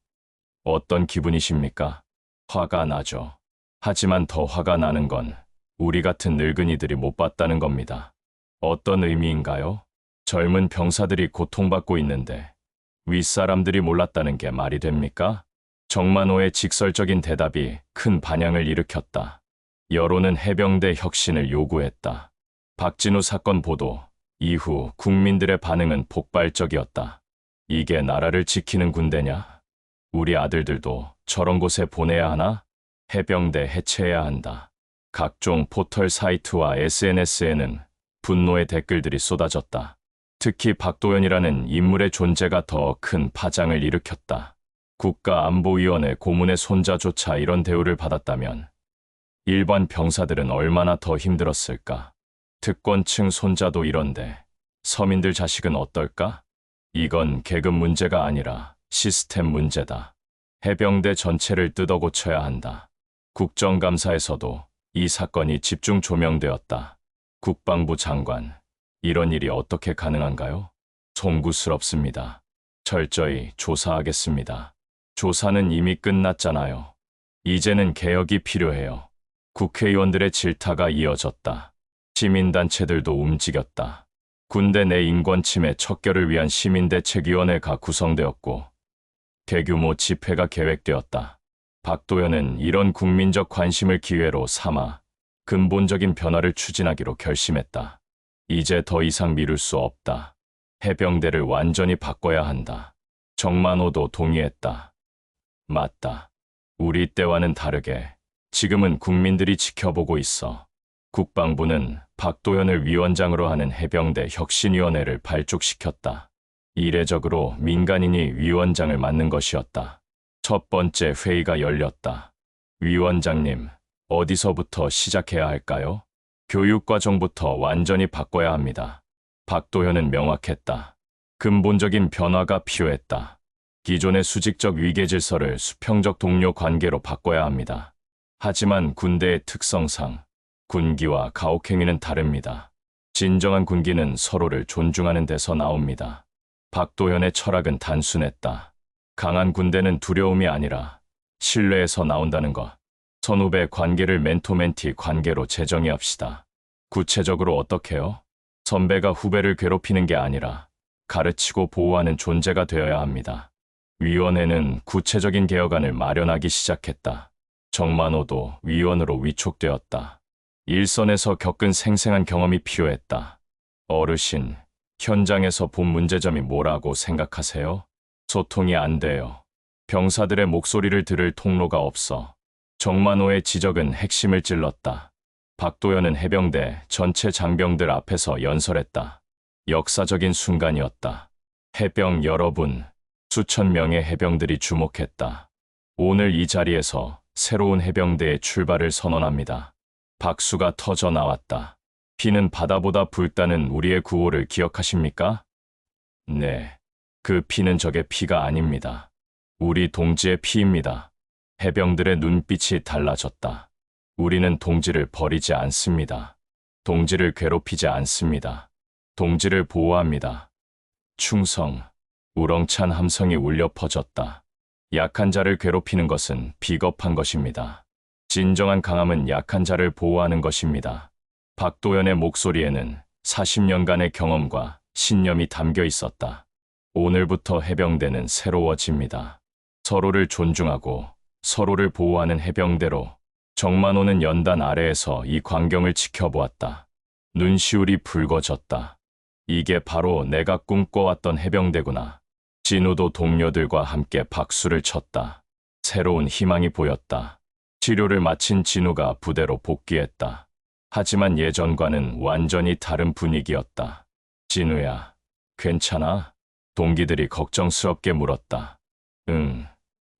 어떤 기분이십니까? 화가 나죠. 하지만 더 화가 나는 건 우리 같은 늙은이들이 못 봤다는 겁니다. 어떤 의미인가요? 젊은 병사들이 고통받고 있는데 윗사람들이 몰랐다는 게 말이 됩니까? 정만호의 직설적인 대답이 큰 반향을 일으켰다. 여론은 해병대 혁신을 요구했다. 박진우 사건 보도 이후 국민들의 반응은 폭발적이었다. 이게 나라를 지키는 군대냐? 우리 아들들도 저런 곳에 보내야 하나? 해병대 해체해야 한다. 각종 포털 사이트와 SNS에는 분노의 댓글들이 쏟아졌다. 특히 박도연이라는 인물의 존재가 더 큰 파장을 일으켰다. 국가안보위원회 고문의 손자조차 이런 대우를 받았다면 일반 병사들은 얼마나 더 힘들었을까? 특권층 손자도 이런데 서민들 자식은 어떨까? 이건 계급 문제가 아니라 시스템 문제다. 해병대 전체를 뜯어고쳐야 한다. 국정감사에서도 이 사건이 집중 조명되었다. 국방부 장관, 이런 일이 어떻게 가능한가요? 송구스럽습니다. 철저히 조사하겠습니다. 조사는 이미 끝났잖아요. 이제는 개혁이 필요해요. 국회의원들의 질타가 이어졌다. 시민단체들도 움직였다. 군대 내 인권 침해 척결을 위한 시민대책위원회가 구성되었고 대규모 집회가 계획되었다. 박도연은 이런 국민적 관심을 기회로 삼아 근본적인 변화를 추진하기로 결심했다. 이제 더 이상 미룰 수 없다. 해병대를 완전히 바꿔야 한다. 정만호도 동의했다. 맞다. 우리 때와는 다르게 지금은 국민들이 지켜보고 있어. 국방부는 박도연을 위원장으로 하는 해병대 혁신위원회를 발족시켰다. 이례적으로 민간인이 위원장을 맡는 것이었다. 첫 번째 회의가 열렸다. 위원장님, 어디서부터 시작해야 할까요? 교육과정부터 완전히 바꿔야 합니다. 박도현은 명확했다. 근본적인 변화가 필요했다. 기존의 수직적 위계질서를 수평적 동료 관계로 바꿔야 합니다. 하지만 군대의 특성상 군기와 가혹행위는 다릅니다. 진정한 군기는 서로를 존중하는 데서 나옵니다. 박도현의 철학은 단순했다. 강한 군대는 두려움이 아니라 신뢰에서 나온다는 것. 선후배 관계를 멘토멘티 관계로 재정의합시다. 구체적으로 어떻게요? 선배가 후배를 괴롭히는 게 아니라 가르치고 보호하는 존재가 되어야 합니다. 위원회는 구체적인 개혁안을 마련하기 시작했다. 정만호도 위원으로 위촉되었다. 일선에서 겪은 생생한 경험이 필요했다. 어르신, 현장에서 본 문제점이 뭐라고 생각하세요? 소통이 안 돼요. 병사들의 목소리를 들을 통로가 없어. 정만호의 지적은 핵심을 찔렀다. 박도연은 해병대 전체 장병들 앞에서 연설했다. 역사적인 순간이었다. 해병 여러분, 수천 명의 해병들이 주목했다. 오늘 이 자리에서 새로운 해병대의 출발을 선언합니다. 박수가 터져 나왔다. 피는 바다보다 붉다는 우리의 구호를 기억하십니까? 네, 그 피는 적의 피가 아닙니다. 우리 동지의 피입니다. 해병들의 눈빛이 달라졌다. 우리는 동지를 버리지 않습니다. 동지를 괴롭히지 않습니다. 동지를 보호합니다. 충성, 우렁찬 함성이 울려 퍼졌다. 약한 자를 괴롭히는 것은 비겁한 것입니다. 진정한 강함은 약한 자를 보호하는 것입니다. 박도연의 목소리에는 40년간의 경험과 신념이 담겨 있었다. 오늘부터 해병대는 새로워집니다. 서로를 존중하고 서로를 보호하는 해병대로 정만호는 연단 아래에서 이 광경을 지켜보았다. 눈시울이 붉어졌다. 이게 바로 내가 꿈꿔왔던 해병대구나. 진우도 동료들과 함께 박수를 쳤다. 새로운 희망이 보였다. 치료를 마친 진우가 부대로 복귀했다. 하지만 예전과는 완전히 다른 분위기였다. 진우야, 괜찮아? 동기들이 걱정스럽게 물었다. 응,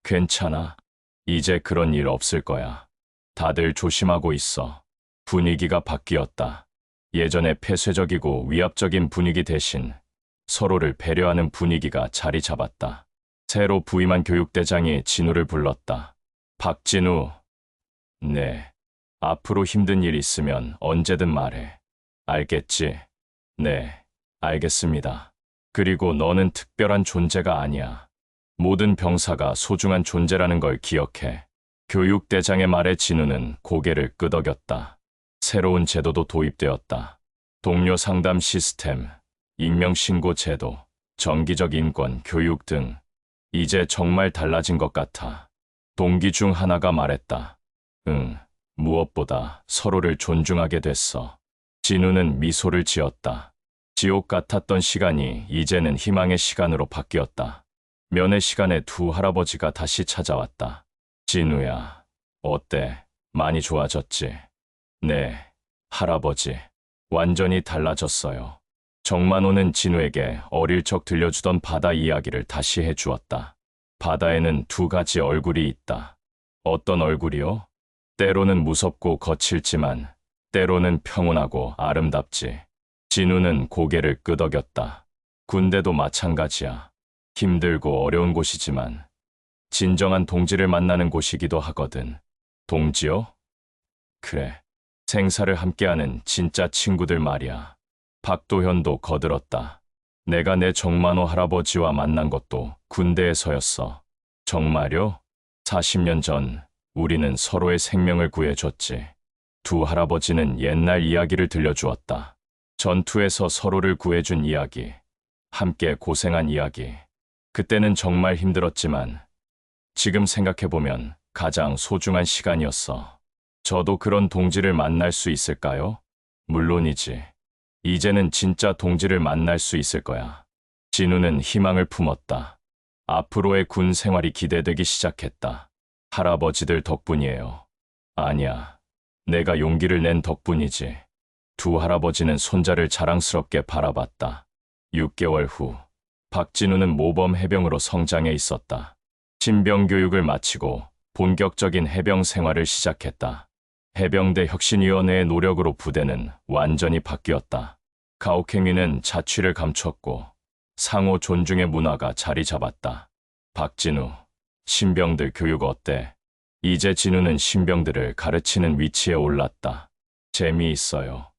괜찮아. 이제 그런 일 없을 거야. 다들 조심하고 있어. 분위기가 바뀌었다. 예전에 폐쇄적이고 위압적인 분위기 대신 서로를 배려하는 분위기가 자리 잡았다. 새로 부임한 교육대장이 진우를 불렀다. 박진우. 네. 앞으로 힘든 일 있으면 언제든 말해. 알겠지? 네, 알겠습니다. 그리고 너는 특별한 존재가 아니야. 모든 병사가 소중한 존재라는 걸 기억해. 교육대장의 말에 진우는 고개를 끄덕였다. 새로운 제도도 도입되었다. 동료 상담 시스템, 익명신고 제도, 정기적 인권, 교육 등. 이제 정말 달라진 것 같아. 동기 중 하나가 말했다. 응, 무엇보다 서로를 존중하게 됐어. 진우는 미소를 지었다. 지옥 같았던 시간이 이제는 희망의 시간으로 바뀌었다. 면회 시간에 두 할아버지가 다시 찾아왔다. 진우야, 어때? 많이 좋아졌지? 네, 할아버지. 완전히 달라졌어요. 정만호는 진우에게 어릴 적 들려주던 바다 이야기를 다시 해주었다. 바다에는 두 가지 얼굴이 있다. 어떤 얼굴이요? 때로는 무섭고 거칠지만 때로는 평온하고 아름답지. 진우는 고개를 끄덕였다. 군대도 마찬가지야. 힘들고 어려운 곳이지만 진정한 동지를 만나는 곳이기도 하거든. 동지요? 그래. 생사를 함께하는 진짜 친구들 말이야. 박도현도 거들었다. 내가 내 정만호 할아버지와 만난 것도 군대에서였어. 정말요? 40년 전 우리는 서로의 생명을 구해줬지. 두 할아버지는 옛날 이야기를 들려주었다. 전투에서 서로를 구해준 이야기, 함께 고생한 이야기. 그때는 정말 힘들었지만 지금 생각해보면 가장 소중한 시간이었어. 저도 그런 동지를 만날 수 있을까요? 물론이지. 이제는 진짜 동지를 만날 수 있을 거야. 진우는 희망을 품었다. 앞으로의 군 생활이 기대되기 시작했다. 할아버지들 덕분이에요. 아니야. 내가 용기를 낸 덕분이지. 두 할아버지는 손자를 자랑스럽게 바라봤다. 6개월 후, 박진우는 모범 해병으로 성장해 있었다. 신병 교육을 마치고 본격적인 해병 생활을 시작했다. 해병대 혁신위원회의 노력으로 부대는 완전히 바뀌었다. 가혹행위는 자취를 감췄고 상호 존중의 문화가 자리 잡았다. 박진우, 신병들 교육 어때? 이제 진우는 신병들을 가르치는 위치에 올랐다. 재미있어요.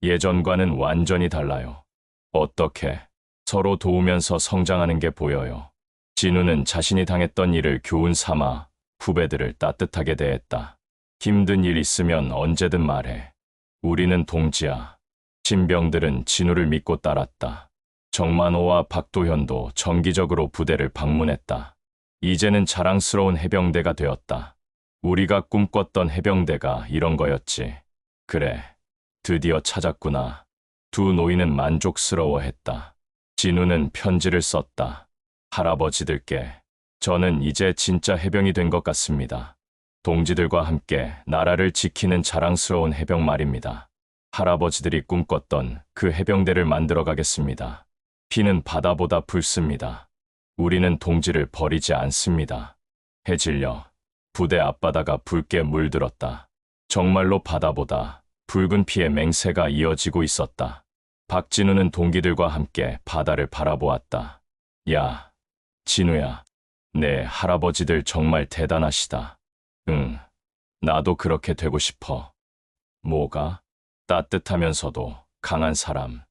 예전과는 완전히 달라요. 어떻게? 서로 도우면서 성장하는 게 보여요. 진우는 자신이 당했던 일을 교훈 삼아 후배들을 따뜻하게 대했다. 힘든 일 있으면 언제든 말해. 우리는 동지야. 신병들은 진우를 믿고 따랐다. 정만호와 박도현도 정기적으로 부대를 방문했다. 이제는 자랑스러운 해병대가 되었다. 우리가 꿈꿨던 해병대가 이런 거였지. 그래, 드디어 찾았구나. 두 노인은 만족스러워했다. 진우는 편지를 썼다. 할아버지들께, 저는 이제 진짜 해병이 된 것 같습니다. 동지들과 함께 나라를 지키는 자랑스러운 해병 말입니다. 할아버지들이 꿈꿨던 그 해병대를 만들어 가겠습니다. 피는 바다보다 붉습니다. 우리는 동지를 버리지 않습니다. 해질녘, 부대 앞바다가 붉게 물들었다. 정말로 바다보다 붉은 피의 맹세가 이어지고 있었다. 박진우는 동기들과 함께 바다를 바라보았다. 야, 진우야, 내 할아버지들 정말 대단하시다. 응, 나도 그렇게 되고 싶어. 뭐가? 따뜻하면서도 강한 사람.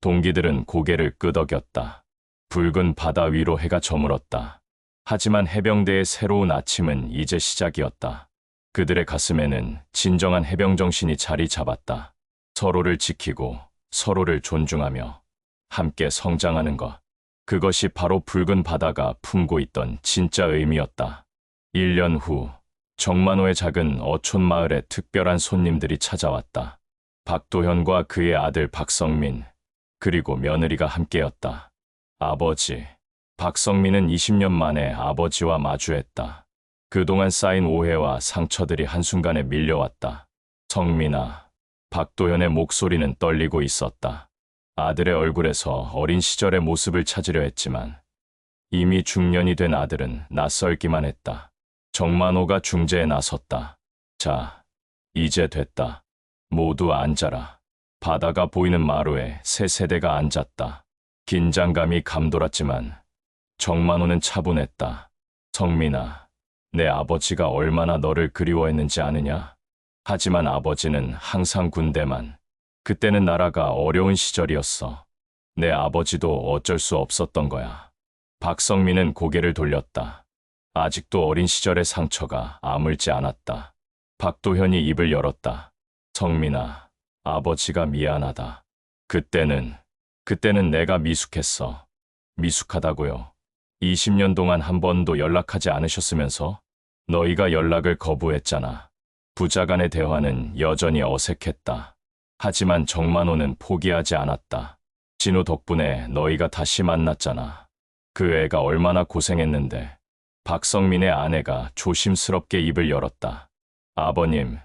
동기들은 고개를 끄덕였다. 붉은 바다 위로 해가 저물었다. 하지만 해병대의 새로운 아침은 이제 시작이었다. 그들의 가슴에는 진정한 해병 정신이 자리 잡았다. 서로를 지키고 서로를 존중하며 함께 성장하는 것. 그것이 바로 붉은 바다가 품고 있던 진짜 의미였다. 1년 후, 정만호의 작은 어촌 마을에 특별한 손님들이 찾아왔다. 박도현과 그의 아들 박성민, 그리고 며느리가 함께였다. 아버지. 박성민은 20년 만에 아버지와 마주했다. 그동안 쌓인 오해와 상처들이 한순간에 밀려왔다. 성민아. 박도현의 목소리는 떨리고 있었다. 아들의 얼굴에서 어린 시절의 모습을 찾으려 했지만 이미 중년이 된 아들은 낯설기만 했다. 정만호가 중재에 나섰다. 자, 이제 됐다. 모두 앉아라. 바다가 보이는 마루에 세 세대가 앉았다. 긴장감이 감돌았지만 정만호는 차분했다. 성민아, 내 아버지가 얼마나 너를 그리워했는지 아느냐? 하지만 아버지는 항상 군대만. 그때는 나라가 어려운 시절이었어. 내 아버지도 어쩔 수 없었던 거야. 박성민은 고개를 돌렸다. 아직도 어린 시절의 상처가 아물지 않았다. 박도현이 입을 열었다. 성민아, 아버지가 미안하다. 그때는 내가 미숙했어. 미숙하다고요. 20년 동안 한 번도 연락하지 않으셨으면서 너희가 연락을 거부했잖아. 부자 간의 대화는 여전히 어색했다. 하지만 정만호는 포기하지 않았다. 진우 덕분에 너희가 다시 만났잖아. 그 애가 얼마나 고생했는데. 박성민의 아내가 조심스럽게 입을 열었다. 아버님,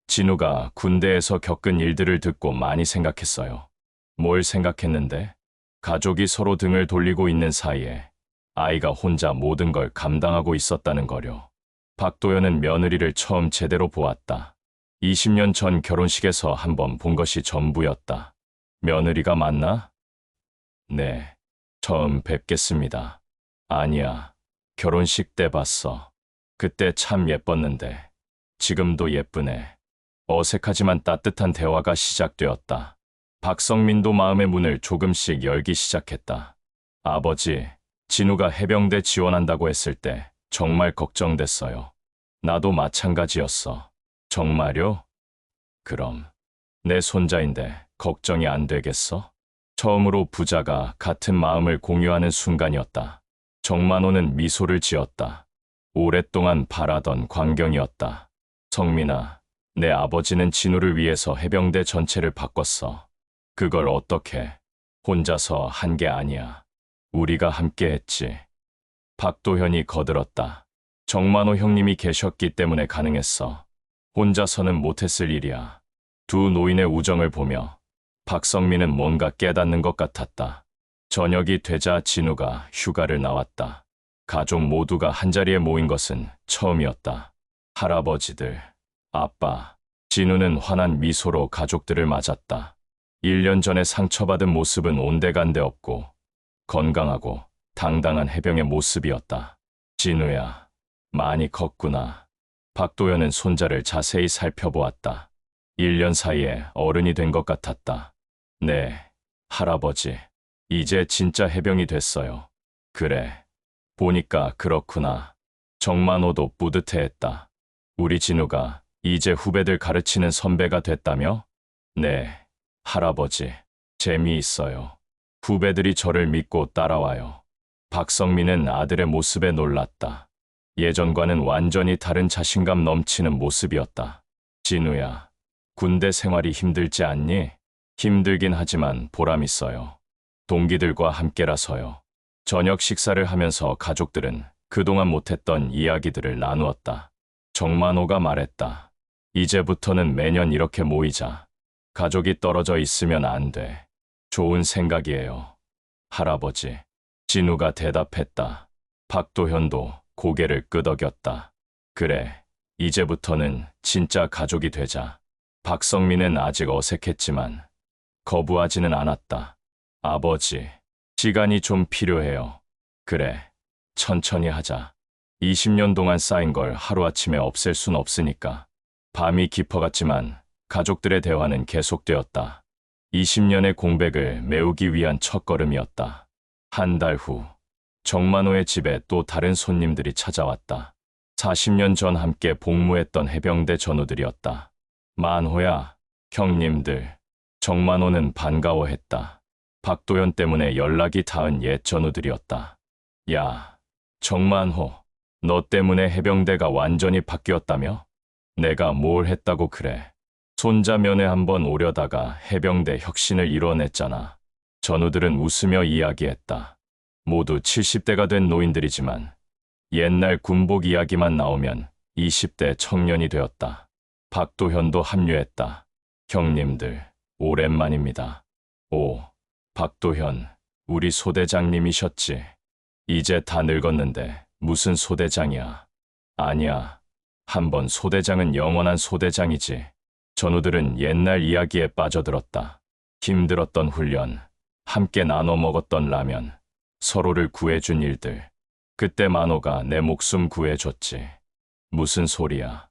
진우가 군대에서 겪은 일들을 듣고 많이 생각했어요. 뭘 생각했는데? 가족이 서로 등을 돌리고 있는 사이에 아이가 혼자 모든 걸 감당하고 있었다는 거려. 박도현은 며느리를 처음 제대로 보았다. 20년 전 결혼식에서 한번 본 것이 전부였다. 며느리가 맞나? 네, 처음 뵙겠습니다. 아니야, 결혼식 때 봤어. 그때 참 예뻤는데 지금도 예쁘네. 어색하지만 따뜻한 대화가 시작되었다. 박성민도 마음의 문을 조금씩 열기 시작했다. 아버지, 진우가 해병대 지원한다고 했을 때 정말 걱정됐어요. 나도 마찬가지였어. 정말요? 그럼 내 손자인데 걱정이 안 되겠어? 처음으로 부자가 같은 마음을 공유하는 순간이었다. 정만호는 미소를 지었다. 오랫동안 바라던 광경이었다. 성민아, 내 아버지는 진우를 위해서 해병대 전체를 바꿨어. 그걸 어떻게 혼자서 한 게 아니야. 우리가 함께 했지. 박도현이 거들었다. 정만호 형님이 계셨기 때문에 가능했어. 혼자서는 못했을 일이야. 두 노인의 우정을 보며 박성민은 뭔가 깨닫는 것 같았다. 저녁이 되자 진우가 휴가를 나왔다. 가족 모두가 한자리에 모인 것은 처음이었다. 할아버지들, 아빠, 진우는 환한 미소로 가족들을 맞았다. 1년 전에 상처받은 모습은 온데간데 없고 건강하고 당당한 해병의 모습이었다. 진우야, 많이 컸구나. 박도현은 손자를 자세히 살펴보았다. 1년 사이에 어른이 된 것 같았다. 네, 할아버지. 이제 진짜 해병이 됐어요. 그래. 보니까 그렇구나. 정만호도 뿌듯해했다. 우리 진우가 이제 후배들 가르치는 선배가 됐다며? 네, 할아버지. 재미있어요. 후배들이 저를 믿고 따라와요. 박성민은 아들의 모습에 놀랐다. 예전과는 완전히 다른 자신감 넘치는 모습이었다. 진우야, 군대 생활이 힘들지 않니? 힘들긴 하지만 보람 있어요. 동기들과 함께라서요. 저녁 식사를 하면서 가족들은 그동안 못했던 이야기들을 나누었다. 정만호가 말했다. 이제부터는 매년 이렇게 모이자. 가족이 떨어져 있으면 안 돼. 좋은 생각이에요. 할아버지. 진우가 대답했다. 박도현도 고개를 끄덕였다. 그래, 이제부터는 진짜 가족이 되자. 박성민은 아직 어색했지만 거부하지는 않았다. 아버지, 시간이 좀 필요해요. 그래, 천천히 하자. 20년 동안 쌓인 걸 하루아침에 없앨 순 없으니까. 밤이 깊어갔지만 가족들의 대화는 계속되었다. 20년의 공백을 메우기 위한 첫걸음이었다. 한 달 후, 정만호의 집에 또 다른 손님들이 찾아왔다. 40년 전 함께 복무했던 해병대 전우들이었다. 만호야, 형님들. 정만호는 반가워했다. 박도현 때문에 연락이 닿은 옛 전우들이었다. 야, 정만호. 너 때문에 해병대가 완전히 바뀌었다며? 내가 뭘 했다고 그래. 손자 면회 한번 오려다가 해병대 혁신을 이뤄냈잖아. 전우들은 웃으며 이야기했다. 모두 70대가 된 노인들이지만 옛날 군복 이야기만 나오면 20대 청년이 되었다. 박도현도 합류했다. 형님들, 오랜만입니다. 오, 박도현, 우리 소대장님이셨지. 이제 다 늙었는데 무슨 소대장이야. 아니야. 한번 소대장은 영원한 소대장이지. 전우들은 옛날 이야기에 빠져들었다. 힘들었던 훈련, 함께 나눠 먹었던 라면, 서로를 구해준 일들. 그때 만호가 내 목숨 구해줬지. 무슨 소리야.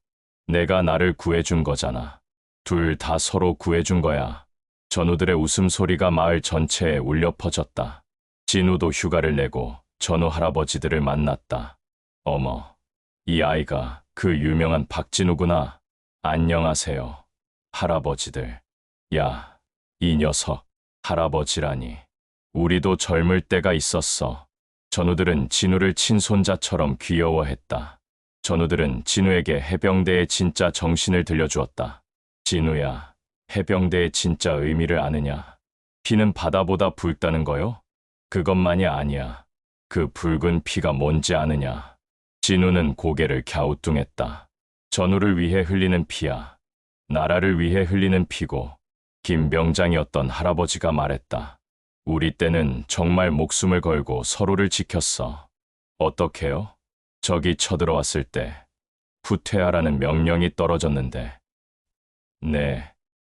내가 나를 구해준 거잖아. 둘 다 서로 구해준 거야. 전우들의 웃음소리가 마을 전체에 울려 퍼졌다. 진우도 휴가를 내고 전우 할아버지들을 만났다. 어머, 이 아이가 그 유명한 박진우구나. 안녕하세요, 할아버지들. 야, 이 녀석, 할아버지라니. 우리도 젊을 때가 있었어. 전우들은 진우를 친손자처럼 귀여워했다. 전우들은 진우에게 해병대의 진짜 정신을 들려주었다. 진우야, 해병대의 진짜 의미를 아느냐? 피는 바다보다 붉다는 거요? 그것만이 아니야. 그 붉은 피가 뭔지 아느냐? 진우는 고개를 갸우뚱했다. 전우를 위해 흘리는 피야. 나라를 위해 흘리는 피고. 김병장이었던 할아버지가 말했다. 우리 때는 정말 목숨을 걸고 서로를 지켰어. 어떻게요? 적이 쳐들어왔을 때 후퇴하라는 명령이 떨어졌는데. 네,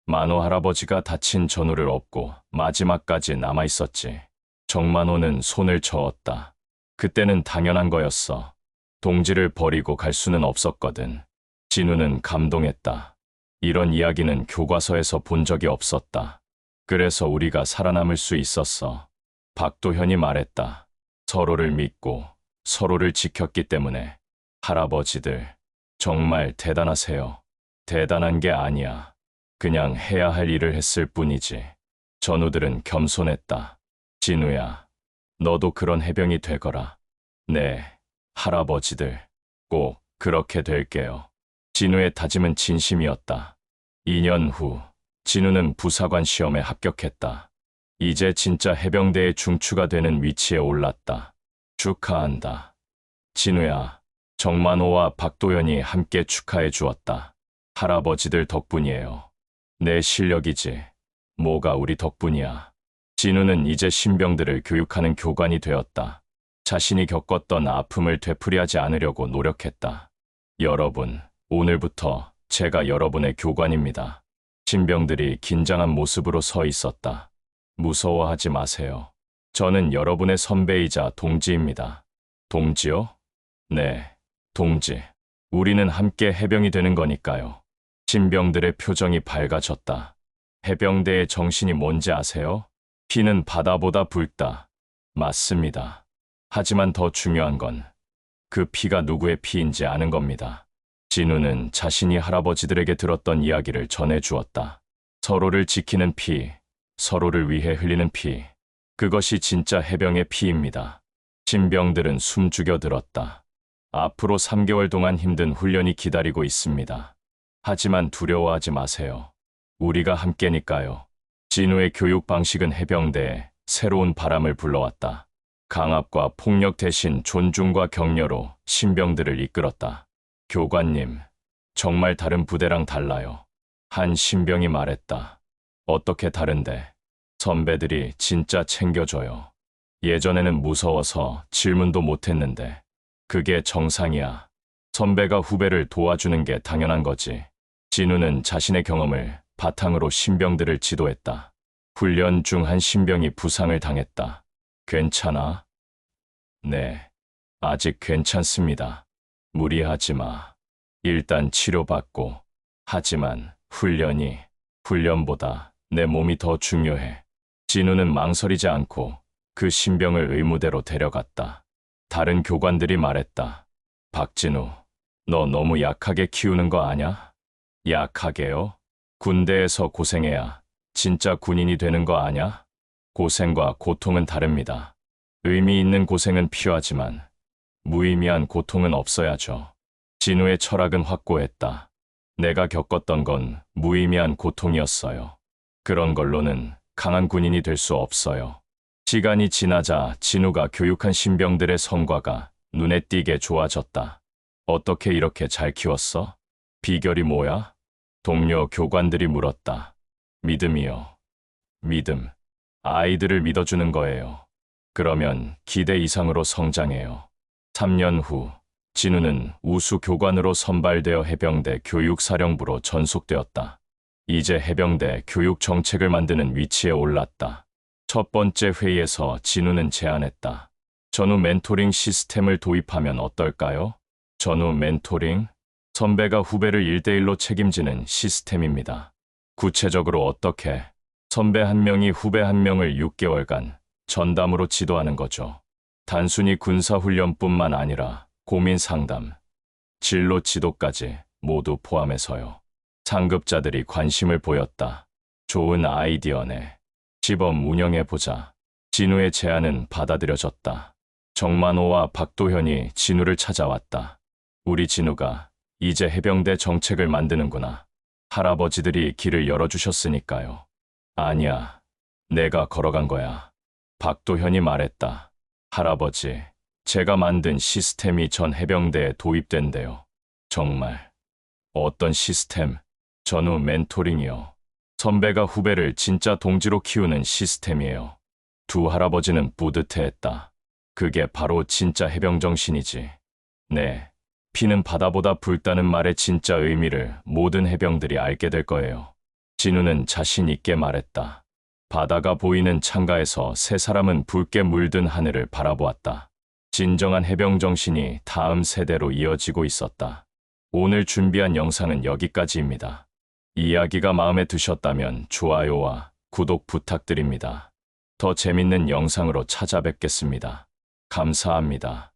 만호 할아버지가 다친 전우를 업고 마지막까지 남아있었지. 정만호는 손을 저었다. 그때는 당연한 거였어. 동지를 버리고 갈 수는 없었거든. 진우는 감동했다. 이런 이야기는 교과서에서 본 적이 없었다. 그래서 우리가 살아남을 수 있었어. 박도현이 말했다. 서로를 믿고 서로를 지켰기 때문에. 할아버지들, 정말 대단하세요. 대단한 게 아니야. 그냥 해야 할 일을 했을 뿐이지. 전우들은 겸손했다. 진우야, 너도 그런 해병이 되거라. 네, 할아버지들, 꼭 그렇게 될게요. 진우의 다짐은 진심이었다. 2년 후, 진우는 부사관 시험에 합격했다. 이제 진짜 해병대의 중추가 되는 위치에 올랐다. 축하한다. 진우야, 정만호와 박도현이 함께 축하해 주었다. 할아버지들 덕분이에요. 내 실력이지. 뭐가 우리 덕분이야. 진우는 이제 신병들을 교육하는 교관이 되었다. 자신이 겪었던 아픔을 되풀이하지 않으려고 노력했다. 여러분, 오늘부터 제가 여러분의 교관입니다. 신병들이 긴장한 모습으로 서 있었다. 무서워하지 마세요. 저는 여러분의 선배이자 동지입니다. 동지요? 네, 동지. 우리는 함께 해병이 되는 거니까요. 신병들의 표정이 밝아졌다. 해병대의 정신이 뭔지 아세요? 피는 바다보다 붉다. 맞습니다. 하지만 더 중요한 건 그 피가 누구의 피인지 아는 겁니다. 진우는 자신이 할아버지들에게 들었던 이야기를 전해주었다. 서로를 지키는 피, 서로를 위해 흘리는 피. 그것이 진짜 해병의 피입니다. 신병들은 숨 죽여 들었다. 앞으로 3개월 동안 힘든 훈련이 기다리고 있습니다. 하지만 두려워하지 마세요. 우리가 함께니까요. 진우의 교육 방식은 해병대에 새로운 바람을 불러왔다. 강압과 폭력 대신 존중과 격려로 신병들을 이끌었다. 교관님, 정말 다른 부대랑 달라요. 한 신병이 말했다. 어떻게 다른데? 선배들이 진짜 챙겨줘요. 예전에는 무서워서 질문도 못했는데 그게 정상이야. 선배가 후배를 도와주는 게 당연한 거지. 진우는 자신의 경험을 바탕으로 신병들을 지도했다. 훈련 중 한 신병이 부상을 당했다. 괜찮아? 네, 아직 괜찮습니다. 무리하지 마. 일단 치료받고. 하지만 훈련보다 내 몸이 더 중요해. 진우는 망설이지 않고 그 신병을 의무대로 데려갔다. 다른 교관들이 말했다. 박진우, 너 너무 약하게 키우는 거 아냐? 약하게요? 군대에서 고생해야 진짜 군인이 되는 거 아냐? 고생과 고통은 다릅니다. 의미 있는 고생은 필요하지만 무의미한 고통은 없어야죠. 진우의 철학은 확고했다. 내가 겪었던 건 무의미한 고통이었어요. 그런 걸로는 강한 군인이 될 수 없어요. 시간이 지나자 진우가 교육한 신병들의 성과가 눈에 띄게 좋아졌다. 어떻게 이렇게 잘 키웠어? 비결이 뭐야? 동료 교관들이 물었다. 믿음이요. 믿음. 아이들을 믿어주는 거예요. 그러면 기대 이상으로 성장해요. 3년 후, 진우는 우수 교관으로 선발되어 해병대 교육사령부로 전속되었다. 이제 해병대 교육 정책을 만드는 위치에 올랐다. 첫 번째 회의에서 진우는 제안했다. 전후 멘토링 시스템을 도입하면 어떨까요? 전후 멘토링? 선배가 후배를 1대1로 책임지는 시스템입니다. 구체적으로 어떻게? 선배 한 명이 후배 한 명을 6개월간 전담으로 지도하는 거죠. 단순히 군사훈련뿐만 아니라 고민 상담, 진로 지도까지 모두 포함해서요. 상급자들이 관심을 보였다. 좋은 아이디어네. 시범 운영해보자. 진우의 제안은 받아들여졌다. 정만호와 박도현이 진우를 찾아왔다. 우리 진우가 이제 해병대 정책을 만드는구나. 할아버지들이 길을 열어주셨으니까요. 아니야, 내가 걸어간 거야. 박도현이 말했다. 할아버지, 제가 만든 시스템이 전 해병대에 도입된대요. 정말. 어떤 시스템? 전후 멘토링이요. 선배가 후배를 진짜 동지로 키우는 시스템이에요. 두 할아버지는 뿌듯해했다. 그게 바로 진짜 해병 정신이지. 네, 피는 바다보다 붉다는 말의 진짜 의미를 모든 해병들이 알게 될 거예요. 진우는 자신 있게 말했다. 바다가 보이는 창가에서 세 사람은 붉게 물든 하늘을 바라보았다. 진정한 해병 정신이 다음 세대로 이어지고 있었다. 오늘 준비한 영상은 여기까지입니다. 이야기가 마음에 드셨다면 좋아요와 구독 부탁드립니다. 더 재밌는 영상으로 찾아뵙겠습니다. 감사합니다.